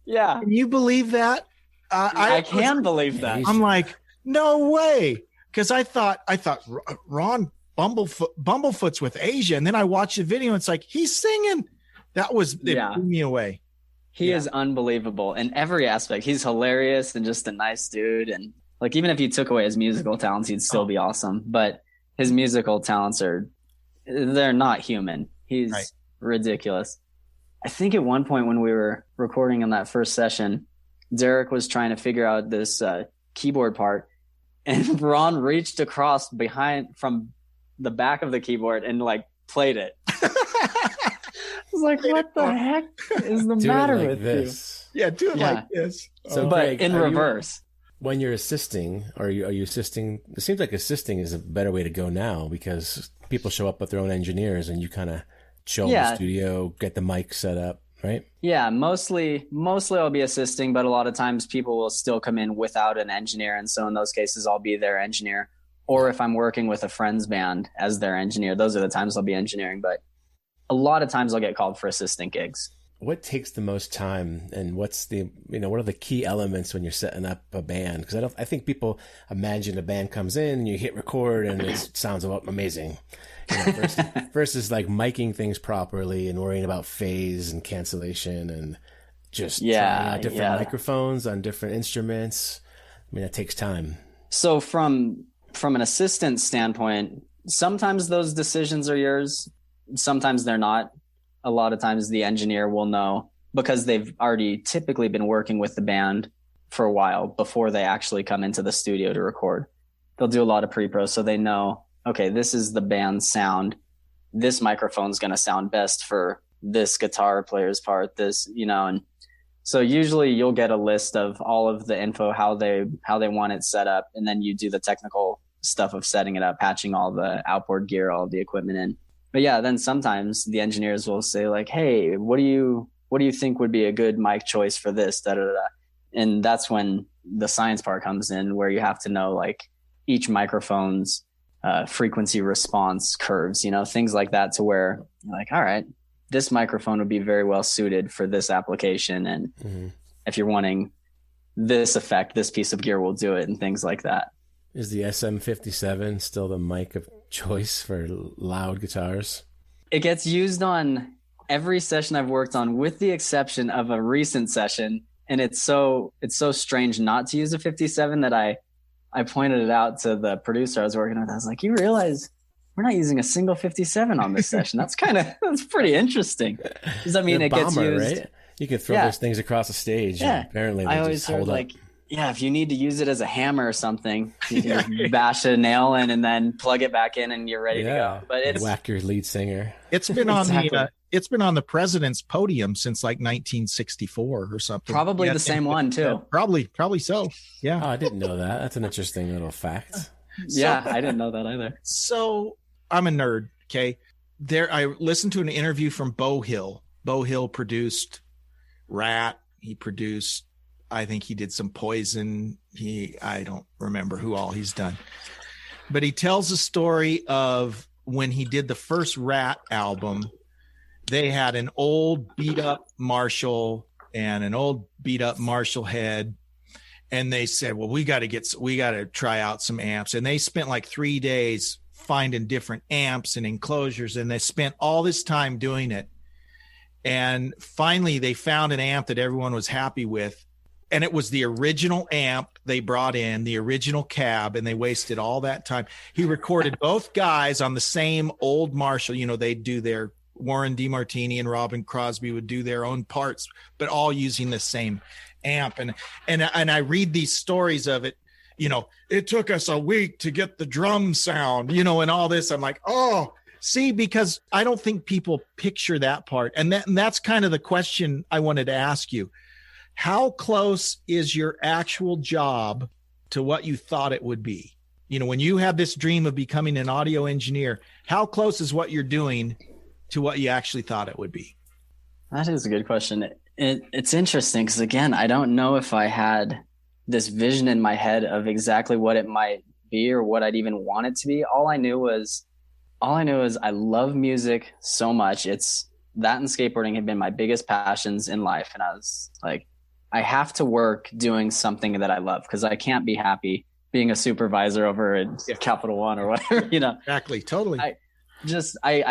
Yeah. Can you believe that? I can believe that. I'm like, no way. Because I thought Ron Bumblefoot's with Asia, and then I watched the video, and it's like he's singing. It blew me away. He is unbelievable in every aspect. He's hilarious and just a nice dude. And like, even if you took away his musical talents, he'd still be awesome. But his musical talents they're not human. He's ridiculous. I think at one point when we were recording in that first session, Derek was trying to figure out this keyboard part. And Ron reached across from the back of the keyboard and like played it. I was like, what the heck is the matter with this? You? Yeah, do it like this. So, but Greg, in reverse. When you're assisting, are you assisting? It seems like assisting is a better way to go now because people show up with their own engineers and you kind of show them the studio, get the mic set up, right? Yeah, mostly I'll be assisting, but a lot of times people will still come in without an engineer. And so in those cases, I'll be their engineer. Or if I'm working with a friend's band as their engineer, those are the times I'll be engineering. But a lot of times I'll get called for assistant gigs. What takes the most time, and what are the key elements when you're setting up a band? Because I think people imagine a band comes in and you hit record and it sounds amazing. Versus like miking things properly and worrying about phase and cancellation and just trying out different microphones on different instruments. I mean, that takes time. So from an assistant standpoint, sometimes those decisions are yours. Sometimes they're not. A lot of times the engineer will know because they've already typically been working with the band for a while before they actually come into the studio to record. They'll do a lot of pre-pro, so they know, okay, this is the band's sound. This microphone's going to sound best for this guitar player's part, and so usually you'll get a list of all of the info, how they want it set up. And then you do the technical stuff of setting it up, patching all the outboard gear, all of the equipment in. But yeah, then sometimes the engineers will say like, hey, what do you think would be a good mic choice for this? Da, da, da. And that's when the science part comes in, where you have to know like each microphone's frequency response curves, things like that, to where you're like, all right, this microphone would be very well suited for this application. And if you're wanting this effect, this piece of gear will do it, and things like that. Is the SM57 still the mic of choice for loud guitars? It gets used on every session I've worked on, with the exception of a recent session. And it's so strange not to use a 57 that I pointed it out to the producer I was working with. I was like, you realize we're not using a single 57 on this session. That's pretty interesting. Does that mean it gets used? Right? You can throw those things across the stage. Yeah. And apparently they just hold up. Yeah, if you need to use it as a hammer or something, you can just bash a nail in and then plug it back in and you're ready to go. But it's whack your lead singer. It's been on it's been on the president's podium since like 1964 or something. Probably the same one too. Probably so. Yeah. Oh, I didn't know that. That's an interesting little fact. Yeah, I didn't know that either. So I'm a nerd. Okay. I listened to an interview from Beau Hill. Beau Hill produced Rat. He produced, I think he did some Poison. I don't remember who all he's done, but he tells a story of when he did the first Rat album. They had an old beat up Marshall and an old beat up Marshall head. And they said, well, we got to try out some amps. And they spent like 3 days finding different amps and enclosures. And they spent all this time doing it. And finally they found an amp that everyone was happy with. And it was the original amp they brought in, the original cab, and they wasted all that time. He recorded both guys on the same old Marshall. They'd do their, Warren DeMartini and Robin Crosby would do their own parts, but all using the same amp. And I read these stories of it, it took us a week to get the drum sound, and all this. I'm like, oh, see, because I don't think people picture that part. And that's kind of the question I wanted to ask you. How close is your actual job to what you thought it would be? When you have this dream of becoming an audio engineer, how close is what you're doing to what you actually thought it would be? That is a good question. It's interesting because, again, I don't know if I had this vision in my head of exactly what it might be or what I'd even want it to be. All I knew is I love music so much. It's that and skateboarding have been my biggest passions in life. And I was like, I have to work doing something that I love because I can't be happy being a supervisor over at Capital One or whatever, Exactly. Totally. I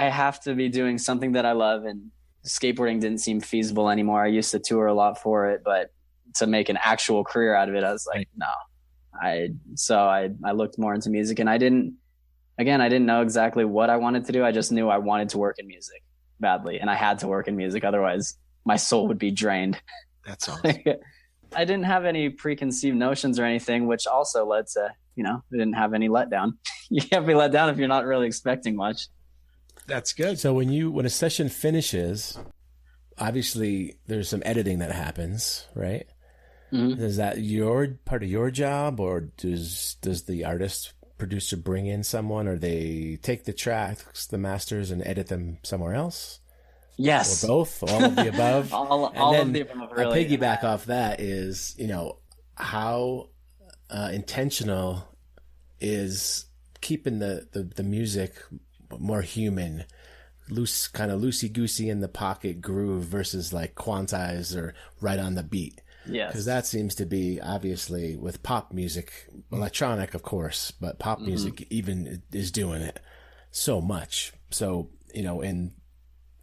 have to be doing something that I love, and skateboarding didn't seem feasible anymore. I used to tour a lot for it, but to make an actual career out of it, I was like, no. I looked more into music, and I didn't know exactly what I wanted to do. I just knew I wanted to work in music badly, and I had to work in music. Otherwise my soul would be drained. That's awesome. I didn't have any preconceived notions or anything, which also led to, I didn't have any letdown. You can't be let down if you're not really expecting much. That's good. So when a session finishes, obviously there's some editing that happens, right? Mm-hmm. Is that your part of your job, or does the artist producer bring in someone, or they take the tracks, the masters, and edit them somewhere else? Yes. Or both, all of the above. all of the above, really. A piggyback off that is, how intentional is keeping the music more human, loose, kind of loosey-goosey in the pocket groove versus like quantized or right on the beat. Yes. Because that seems to be, obviously, with pop music, electronic, of course, but pop music even is doing it so much. So, in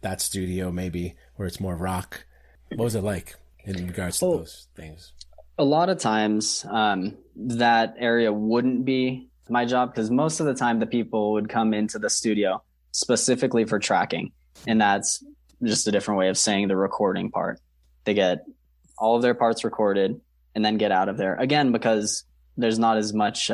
that studio, maybe, where it's more rock, what was it like in regards to those things? A lot of times, that area wouldn't be my job, because most of the time the people would come into the studio specifically for tracking. And that's just a different way of saying the recording part. They get all of their parts recorded and then get out of there, again, because there's not as much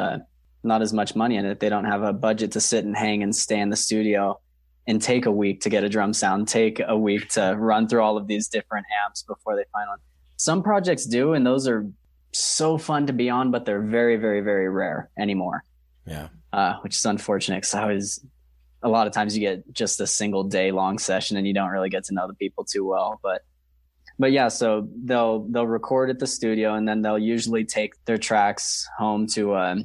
money in it. They don't have a budget to sit and hang and stay in the studio and take a week to get a drum sound, take a week to run through all of these different amps before they find one. Some projects do, and those are so fun to be on, but they're very, very, very rare anymore. Yeah. Which is unfortunate, because a lot of times you get just a single day long session and you don't really get to know the people too well. But yeah, so they'll record at the studio, and then they'll usually take their tracks home to,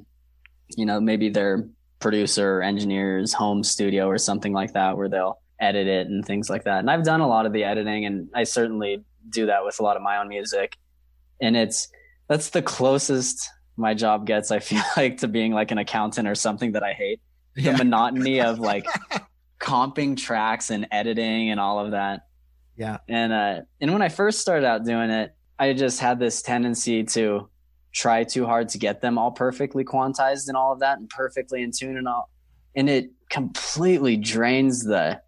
maybe their producer or engineer's home studio or something like that, where they'll edit it and things like that. And I've done a lot of the editing, and I certainly do that with a lot of my own music. And that's the closest my job gets, I feel like, to being like an accountant or something that I hate. The monotony of like comping tracks and editing and all of that. Yeah. And when I first started out doing it, I just had this tendency to try too hard to get them all perfectly quantized and all of that, and perfectly in tune and all. And it completely drains the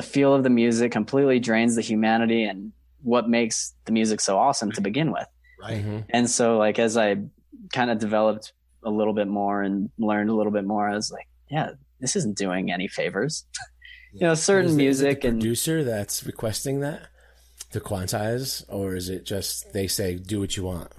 feel of the music, completely drains the humanity and what makes the music so awesome to begin with. Right. Mm-hmm. And so, like, as I kind of developed a little bit more and learned a little bit more, I was like, yeah, this isn't doing any favors. Certain music. Is it the producer that's requesting that to quantize, or is it just they say do what you want?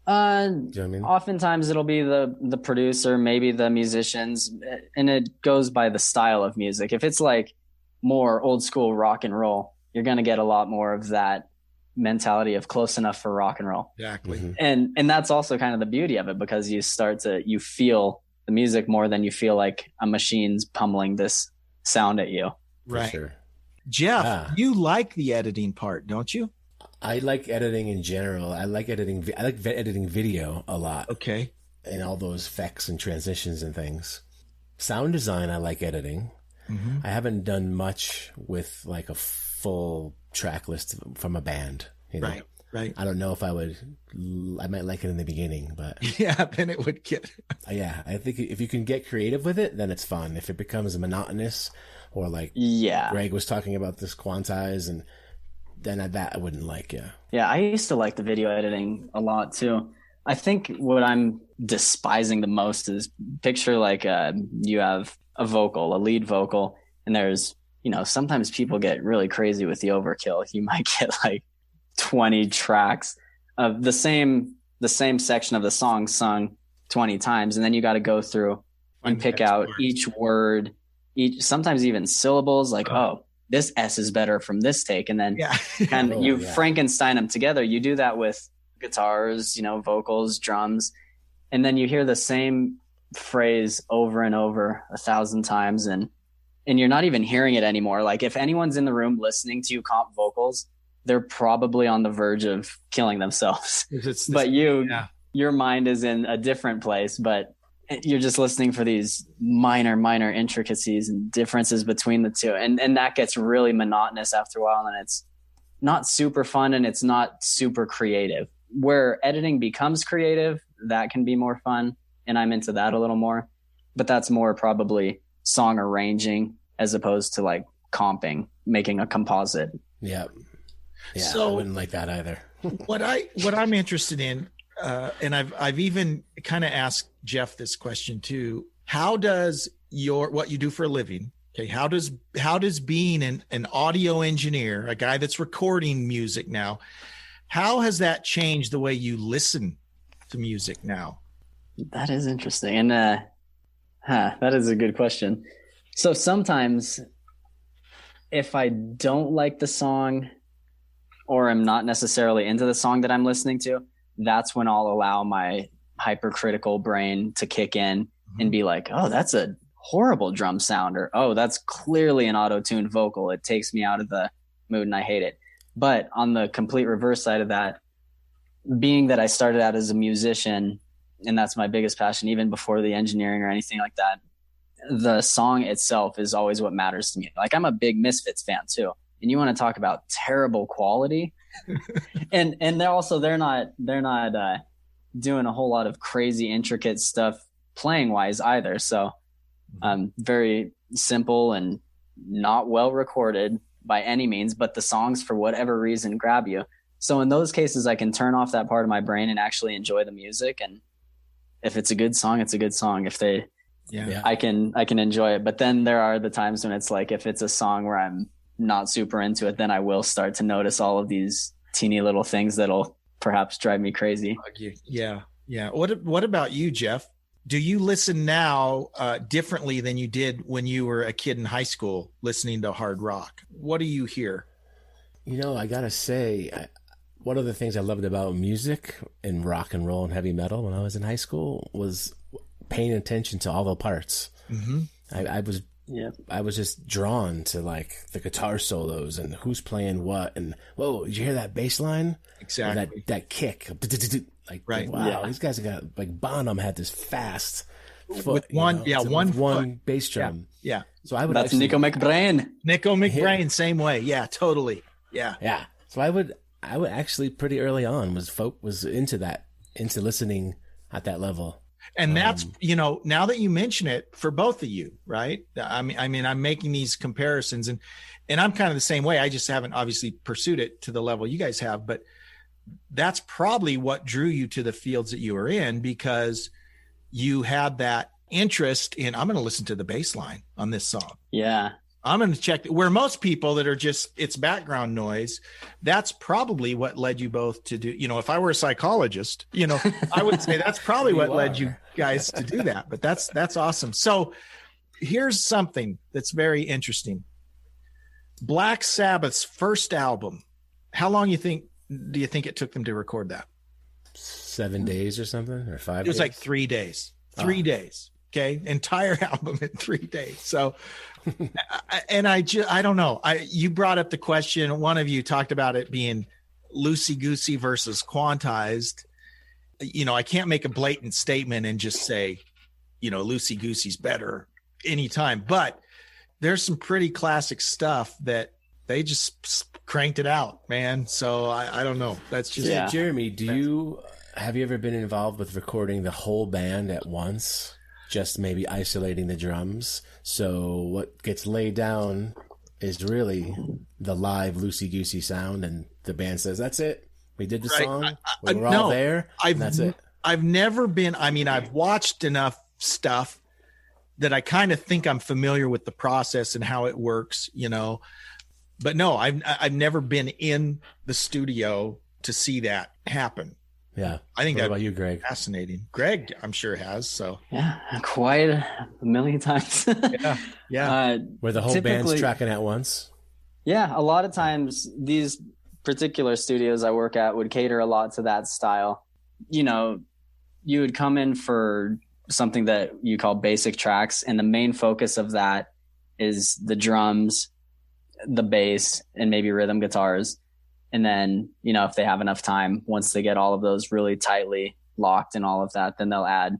Do you know what I mean? Oftentimes it'll be the producer, maybe the musicians, and it goes by the style of music. If it's like more old school rock and roll, you're going to get a lot more of that mentality of close enough for rock and roll. Exactly. Mm-hmm. And that's also kind of the beauty of it, because you feel the music more than you feel like a machine's pummeling this sound at you. Right. Sure. Jeff, you like the editing part, don't you? I like editing in general. I like editing video a lot. Okay. And all those effects and transitions and things. Sound design, I like editing. Mm-hmm. I haven't done much with like a full track list from a band. Right. Right. I don't know if I might like it in the beginning, but yeah, then it would get. Yeah, I think if you can get creative with it, then it's fun. If it becomes monotonous, or like Greg was talking about this quantize, and then that I wouldn't like. Yeah, I used to like the video editing a lot too. I think what I'm despising the most is, picture like you have a lead vocal, and there's, sometimes people get really crazy with the overkill. You might get like 20 tracks of the same section of the song sung 20 times, and then you got to go through and pick out each word, sometimes even syllables, like, oh, this S is better from this take, and then Frankenstein them together. You do that with guitars, vocals, drums, and then you hear the same phrase over and over 1,000 times, and you're not even hearing it anymore. Like, if anyone's in the room listening to you comp vocals, they're probably on the verge of killing themselves. But your mind is in a different place, but you're just listening for these minor intricacies and differences between the two. And that gets really monotonous after a while, and it's not super fun, and it's not super creative. Where editing becomes creative, that can be more fun, and I'm into that a little more. But that's more probably song arranging as opposed to like comping, making a composite. Yeah. Yeah, so I wouldn't like that either. what I'm interested in, and I've even kind of asked Jeff this question too. How does what you do for a living? Okay, how does being an audio engineer, a guy that's recording music now, How has that changed the way you listen to music now? That is interesting. And that is a good question. So sometimes if I don't like the song or I'm not necessarily into the song that I'm listening to, that's when I'll allow my hypercritical brain to kick in and be like, oh, that's a horrible drum sound, or oh, that's clearly an auto-tuned vocal. It takes me out of the mood and I hate it. But on the complete reverse side of that, being that I started out as a musician, and that's my biggest passion, even before the engineering or anything like that, the song itself is always what matters to me. Like, I'm a big Misfits fan too. And you want to talk about terrible quality. and they're not doing a whole lot of crazy intricate stuff playing wise either. So very simple and not well recorded by any means, but the songs for whatever reason grab you. So in those cases, I can turn off that part of my brain and actually enjoy the music. And if it's a good song, it's a good song. If they, I can enjoy it. But then there are the times when it's like, if it's a song where I'm not super into it, then I will start to notice all of these teeny little things that'll perhaps drive me crazy. Yeah. What about you, Jeff? Do you listen now differently than you did when you were a kid in high school listening to hard rock? What do you hear? I gotta say, one of the things I loved about music and rock and roll and heavy metal when I was in high school was paying attention to all the parts. Mm-hmm. I was just drawn to like the guitar solos and who's playing what, and whoa, did you hear that bass line? Exactly. That kick. Like, right. Wow, these guys got, like, Bonham had this fast foot. With one bass drum. Yeah. So I would. That's Nico McBrain. Nico McBrain, same way. Yeah, totally. Yeah. Yeah. So I would actually pretty early on was into listening at that level. And that's, now that you mention it, for both of you, right? I mean, I'm making these comparisons and I'm kind of the same way. I just haven't obviously pursued it to the level you guys have, but that's probably what drew you to the fields that you were in, because you had that interest in, I'm going to listen to the bass line on this song. Yeah. I'm going to check where most people that are just, it's background noise. That's probably what led you both to do, if I were a psychologist, I would say that's probably what led you guys to do that, but that's awesome. So here's something that's very interesting. Black Sabbath's first album. How long do you think it took them to record that? 7 days or something, or 5 days? It was like 3 days. 3 days. Okay. Entire album in 3 days. So, and I don't know. You brought up the question. One of you talked about it being loosey-goosey versus quantized. I can't make a blatant statement and just say, loosey-goosey's better anytime, but there's some pretty classic stuff that they just cranked it out, man. So I don't know. That's just Jeremy, have you ever been involved with recording the whole band at once? Just maybe isolating the drums. So what gets laid down is really the live loosey-goosey sound, and the band says, that's it. We did the song. We were all there. That's it. I've never been, I've watched enough stuff that I kind of think I'm familiar with the process and how it works, but no, I've never been in the studio to see that happen. Yeah. I think what about you, Greg? Fascinating. Greg, I'm sure has. So yeah, quite a million times. Yeah. Where the whole band's tracking at once. Yeah. A lot of times these particular studios I work at would cater a lot to that style. You would come in for something that you call basic tracks, and the main focus of that is the drums, the bass, and maybe rhythm guitars. And then, if they have enough time, once they get all of those really tightly locked and all of that, then they'll add,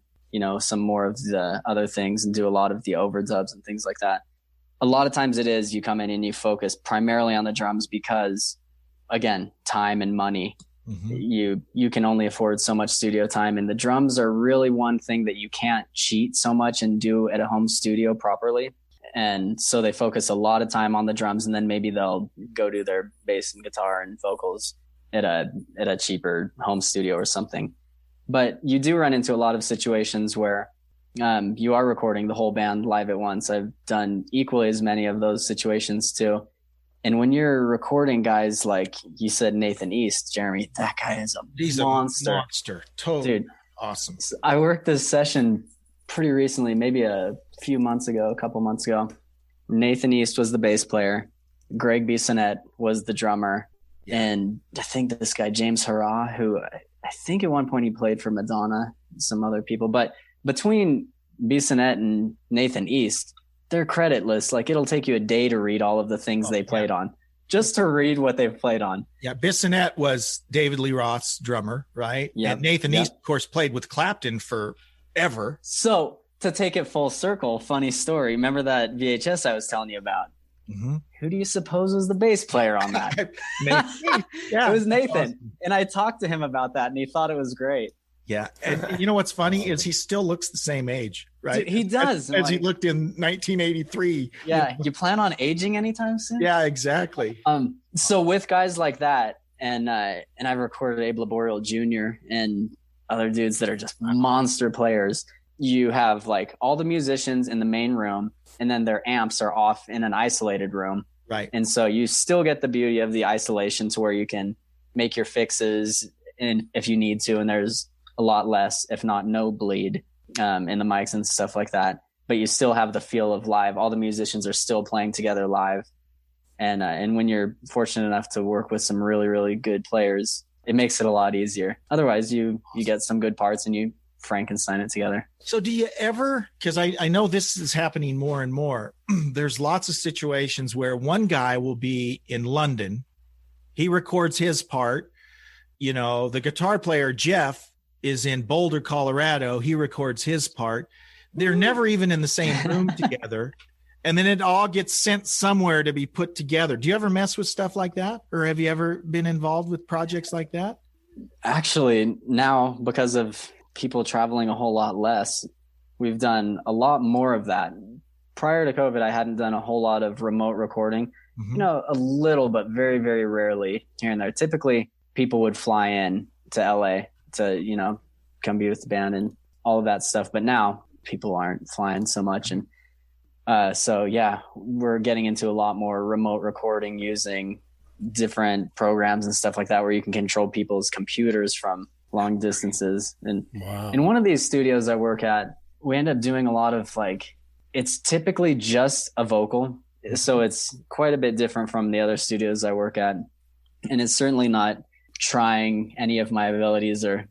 some more of the other things and do a lot of the overdubs and things like that. A lot of times it is you come in and you focus primarily on the drums because, again, time and money. Mm-hmm. You can only afford so much studio time, and the drums are really one thing that you can't cheat so much and do at a home studio properly. And so they focus a lot of time on the drums, and then maybe they'll go do their bass and guitar and vocals at a cheaper home studio or something. But you do run into a lot of situations where you are recording the whole band live at once. I've done equally as many of those situations too. And when you're recording guys like you said, Nathan East, Jeremy, that guy is He's monster. a monster. Totally. Dude, awesome. I worked this session pretty recently, maybe a couple months ago. Nathan East was the bass player. Greg Bissonette was the drummer. Yeah. And I think this guy, James Hurrah, who I think at one point he played for Madonna, some other people. But between Bissonette and Nathan East, they're creditless. Like, it'll take you a day to read all of the things they played on, just to read what they've played on. Yeah, Bissonette was David Lee Roth's drummer, right? Yeah. And Nathan East, of course, played with Clapton forever. So to take it full circle, funny story. Remember that VHS I was telling you about? Mm-hmm. Who do you suppose was the bass player on that? Nathan. Yeah, it was Nathan. Awesome. And I talked to him about that, and he thought it was great. Yeah. And you know what's funny is he still looks the same age, right? Dude, he does. As he looked in 1983. Yeah. You plan on aging anytime soon? Yeah, exactly. So with guys like that, and I recorded Abe Laboriel Jr. and other dudes that are just monster players. You have like all the musicians in the main room, and then their amps are off in an isolated room. Right. And so you still get the beauty of the isolation to where you can make your fixes and if you need to, and there's a lot less, if not no bleed in the mics and stuff like that. But you still have the feel of live. All the musicians are still playing together live. And when you're fortunate enough to work with some really, really good players, it makes it a lot easier. Otherwise, you get some good parts and you Frankenstein it together. So do you ever, because I know this is happening more and more, there's lots of situations where one guy will be in London, he records his part, you know, the guitar player Jeff is in Boulder, Colorado, he records his part. They're never even in the same room together, and then it all gets sent somewhere to be put together. Do you ever mess with stuff like that, or have you ever been involved with projects like that? Actually, now, because of people traveling a whole lot less, we've done a lot more of that. Prior to COVID, I hadn't done a whole lot of remote recording. You know, a little, but very, very rarely here and there. Typically, people would fly in to LA to, you know, come be with the band and all of that stuff. But now people aren't flying so much. And so, yeah, we're getting into a lot more remote recording using different programs and stuff like that, where you can control people's computers from long distances. And in one of these studios I work at, we end up doing a lot of like, it's typically just a vocal. So it's quite a bit different from the other studios I work at. And it's certainly not trying any of my abilities or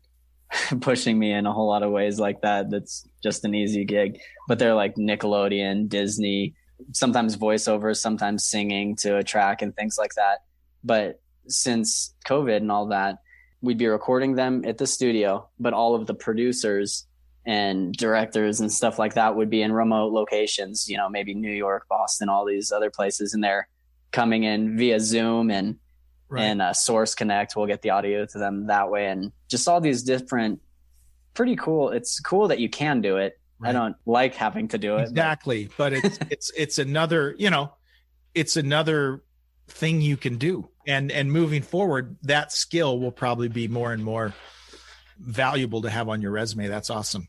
pushing me in a whole lot of ways like that. That's just an easy gig. But they're like Nickelodeon, Disney, sometimes voiceovers, sometimes singing to a track and things like that. But since COVID and all that, we'd be recording them at the studio, but all of the producers and directors and stuff like that would be in remote locations, you know, maybe New York, Boston, all these other places. And they're coming in via Zoom and Source Connect. We'll get the audio to them that way. And just all these different, pretty cool. It's cool that you can do it. Right. I don't like having to do it. Exactly. But it's another, you know, it's another thing you can do. And moving forward, that skill will probably be more and more valuable to have on your resume. That's awesome.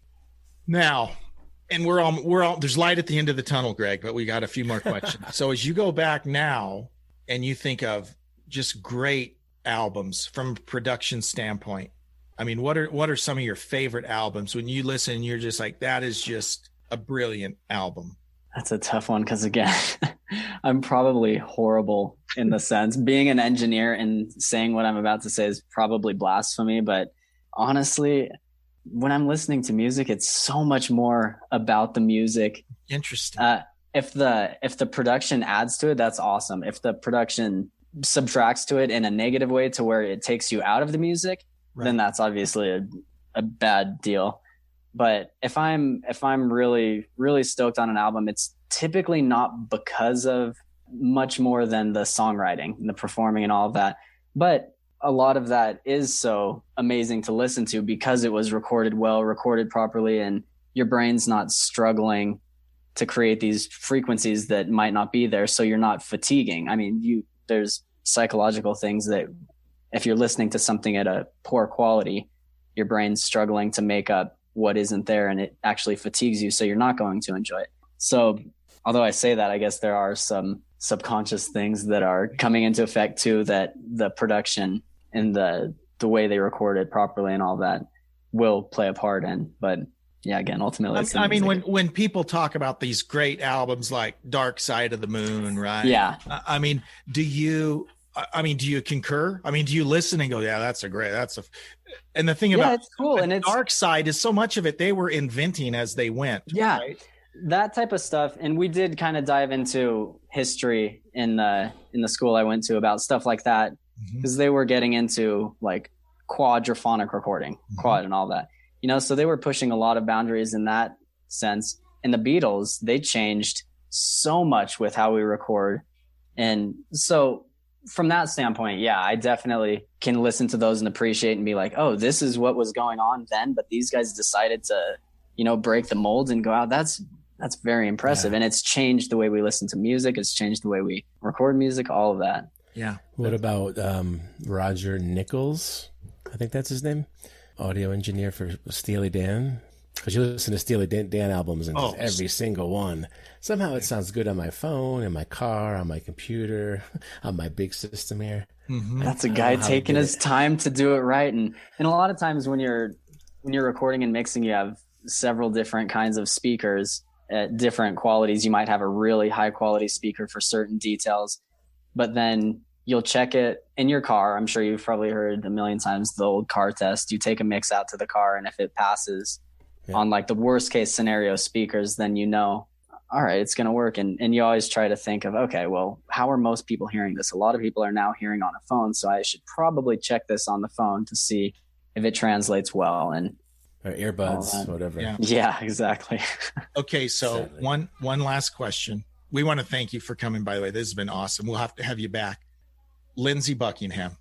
Now, and we're all there's light at the end of the tunnel, Greg, but we got a few more questions. So as you go back now and you think of just great albums from a production standpoint, I mean, what are some of your favorite albums when you listen and you're just like, that is just a brilliant album? That's a tough one because, again, I'm probably horrible in the sense. Being an engineer and saying what I'm about to say is probably blasphemy, but honestly, when I'm listening to music, it's so much more about the music. Interesting. If the production adds to it, that's awesome. If the production subtracts to it in a negative way to where it takes you out of the music, then that's obviously a bad deal. But if I'm really, really stoked on an album, it's typically not because of much more than the songwriting and the performing and all of that. But a lot of that is so amazing to listen to because it was recorded well, recorded properly, and your brain's not struggling to create these frequencies that might not be there. So you're not fatiguing. I mean, there's psychological things that if you're listening to something at a poor quality, your brain's struggling to make up what isn't there, and it actually fatigues you. So you're not going to enjoy it. So although I say that, I guess there are some subconscious things that are coming into effect too, that the production and the way they record it properly and all that will play a part in. But yeah, again, ultimately, I mean, when people talk about these great albums like Dark Side of the Moon, right? Yeah. I mean, do you concur? I mean, do you listen and go, yeah, and the thing about it's cool. And it's Dark Side is so much of it they were inventing as they went. Yeah. Right? That type of stuff. And we did kind of dive into history in the school I went to about stuff like that, because they were getting into like quadraphonic recording, quad and all that. You know, so they were pushing a lot of boundaries in that sense. And the Beatles, they changed so much with how we record. And so from that standpoint, yeah, I definitely can listen to those and appreciate and be like, oh, this is what was going on then, but these guys decided to, you know, break the mold and go out. That's very impressive. Yeah. And it's changed the way we listen to music. It's changed the way we record music, all of that. Yeah. What about Roger Nichols? I think that's his name. Audio engineer for Steely Dan. Because you listen to Steely Dan albums and every single one. Somehow it sounds good on my phone, in my car, on my computer, on my big system here. That's a guy taking his time to do it right. And a lot of times when you're recording and mixing, you have several different kinds of speakers at different qualities. You might have a really high quality speaker for certain details, but then you'll check it in your car. I'm sure you've probably heard a million times the old car test. You take a mix out to the car, and if it passes on like the worst case scenario speakers, then you know, all right, it's going to work. And you always try to think of, okay, well, how are most people hearing this? A lot of people are now hearing on a phone, so I should probably check this on the phone to see if it translates well. And or earbuds, whatever. Yeah, exactly. Okay, so one last question. We want to thank you for coming, by the way. This has been awesome. We'll have to have you back. Lindsey Buckingham.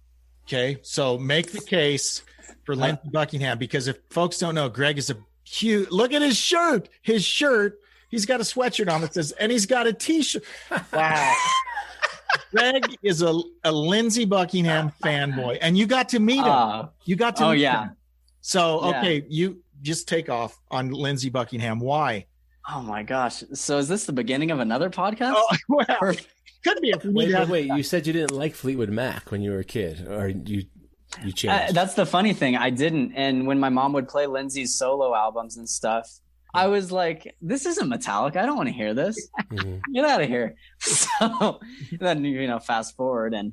Okay, so make the case for Lindsey Buckingham, because if folks don't know, Greg is a huge, look at his shirt. He's got a sweatshirt on that says, and he's got a t-shirt. Wow. Greg is a Lindsey Buckingham fanboy, and you got to meet him. Meet him. So, okay, you just take off on Lindsey Buckingham. Why? Oh my gosh. So is this the beginning of another podcast? Oh, well, could be. Wait, you said you didn't like Fleetwood Mac when you were a kid, or you changed? That's the funny thing. I didn't. And when my mom would play Lindsey's solo albums and stuff, I was like, this isn't Metallica. I don't want to hear this. Get out of here. So then, fast forward, and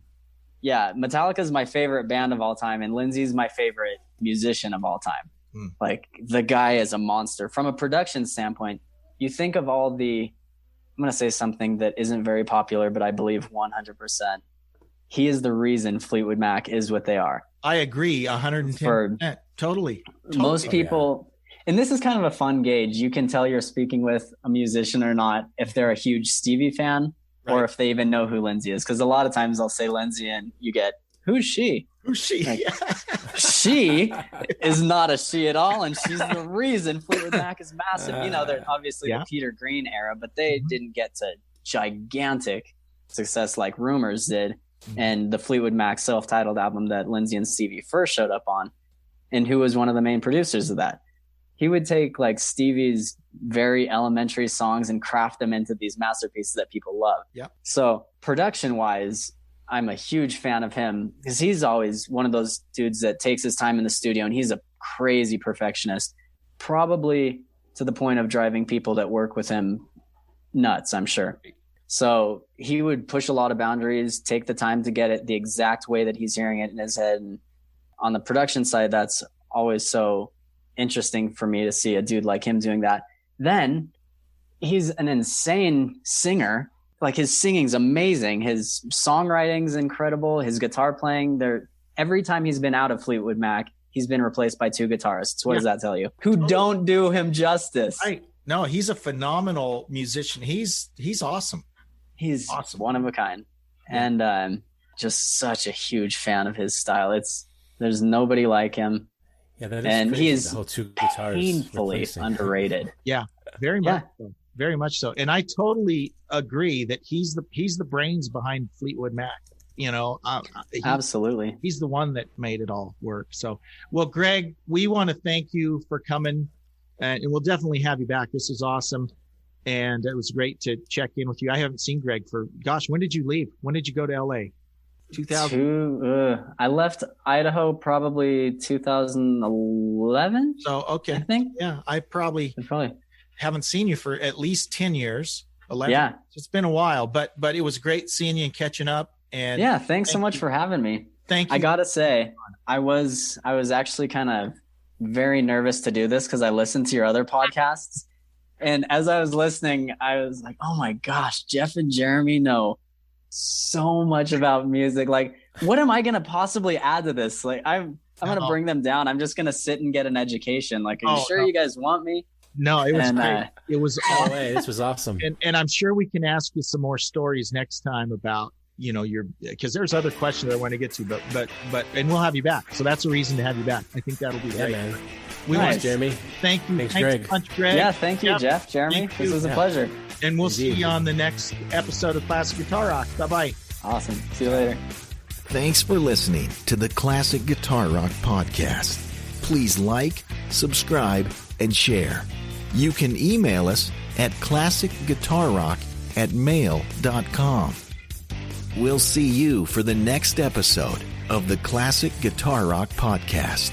yeah, Metallica is my favorite band of all time, and Lindsey's my favorite musician of all time. Like, the guy is a monster. From a production standpoint, you think of all the, I'm going to say something that isn't very popular, but I believe 100%. He is the reason Fleetwood Mac is what they are. I agree 110%. Totally. Most people, and this is kind of a fun gauge. You can tell you're speaking with a musician or not if they're a huge Stevie fan, or if they even know who Lindsey is. Because a lot of times I'll say Lindsey and you get, who's she? Who's she? Like, she is not a she at all, and she's the reason Fleetwood Mac is massive. They're obviously the Peter Green era, but they didn't get to gigantic success like Rumors did, and the Fleetwood Mac self-titled album that Lindsey and Stevie first showed up on, and who was one of the main producers of that. He would take like Stevie's very elementary songs and craft them into these masterpieces that people love. Yeah. So production-wise, I'm a huge fan of him, because he's always one of those dudes that takes his time in the studio, and he's a crazy perfectionist, probably to the point of driving people that work with him nuts, I'm sure. So he would push a lot of boundaries, take the time to get it the exact way that he's hearing it in his head. And on the production side, that's always so interesting for me to see a dude like him doing that. Then he's an insane singer. Like, his singing's amazing. His songwriting's incredible. His guitar playing, every time he's been out of Fleetwood Mac, he's been replaced by two guitarists. What does that tell you? Who don't do him justice. Right. No, he's a phenomenal musician. He's awesome. He's awesome. One of a kind. And just such a huge fan of his style. There's nobody like him. Yeah, that is and crazy. He is the whole two guitars painfully underrated. Yeah, very much so. Very much so. And I totally agree that he's the brains behind Fleetwood Mac. Absolutely. He's the one that made it all work. So, well, Greg, we want to thank you for coming, and we'll definitely have you back. This is awesome. And it was great to check in with you. I haven't seen Greg for, gosh, when did you leave? When did you go to LA? 2000. I left Idaho probably 2011. So, okay. I think. Yeah. I probably haven't seen you for at least 10 years. 11. Yeah. It's been a while, but it was great seeing you and catching up. And yeah, thanks so much for having me. Thank you. I gotta say, I was actually kind of very nervous to do this because I listened to your other podcasts. And as I was listening, I was like, oh my gosh, Jeff and Jeremy know so much about music. Like, what am I going to possibly add to this? Like, I'm going to bring them down. I'm just going to sit and get an education. Like, are you sure you guys want me? No, it was great. It was awesome. This was awesome. And I'm sure we can ask you some more stories next time about, because there's other questions I want to get to, but and we'll have you back. So that's a reason to have you back. I think that'll be great. Man. Nice. Jeremy. Thank you. Thanks Greg. So much, Greg. Yeah, thank you, Jeff, Jeremy. This was a pleasure. And we'll see you on the next episode of Classic Guitar Rock. Bye-bye. Awesome. See you later. Thanks for listening to the Classic Guitar Rock podcast. Please like, subscribe, and share. You can email us at classicguitarrock@mail.com. We'll see you for the next episode of the Classic Guitar Rock podcast.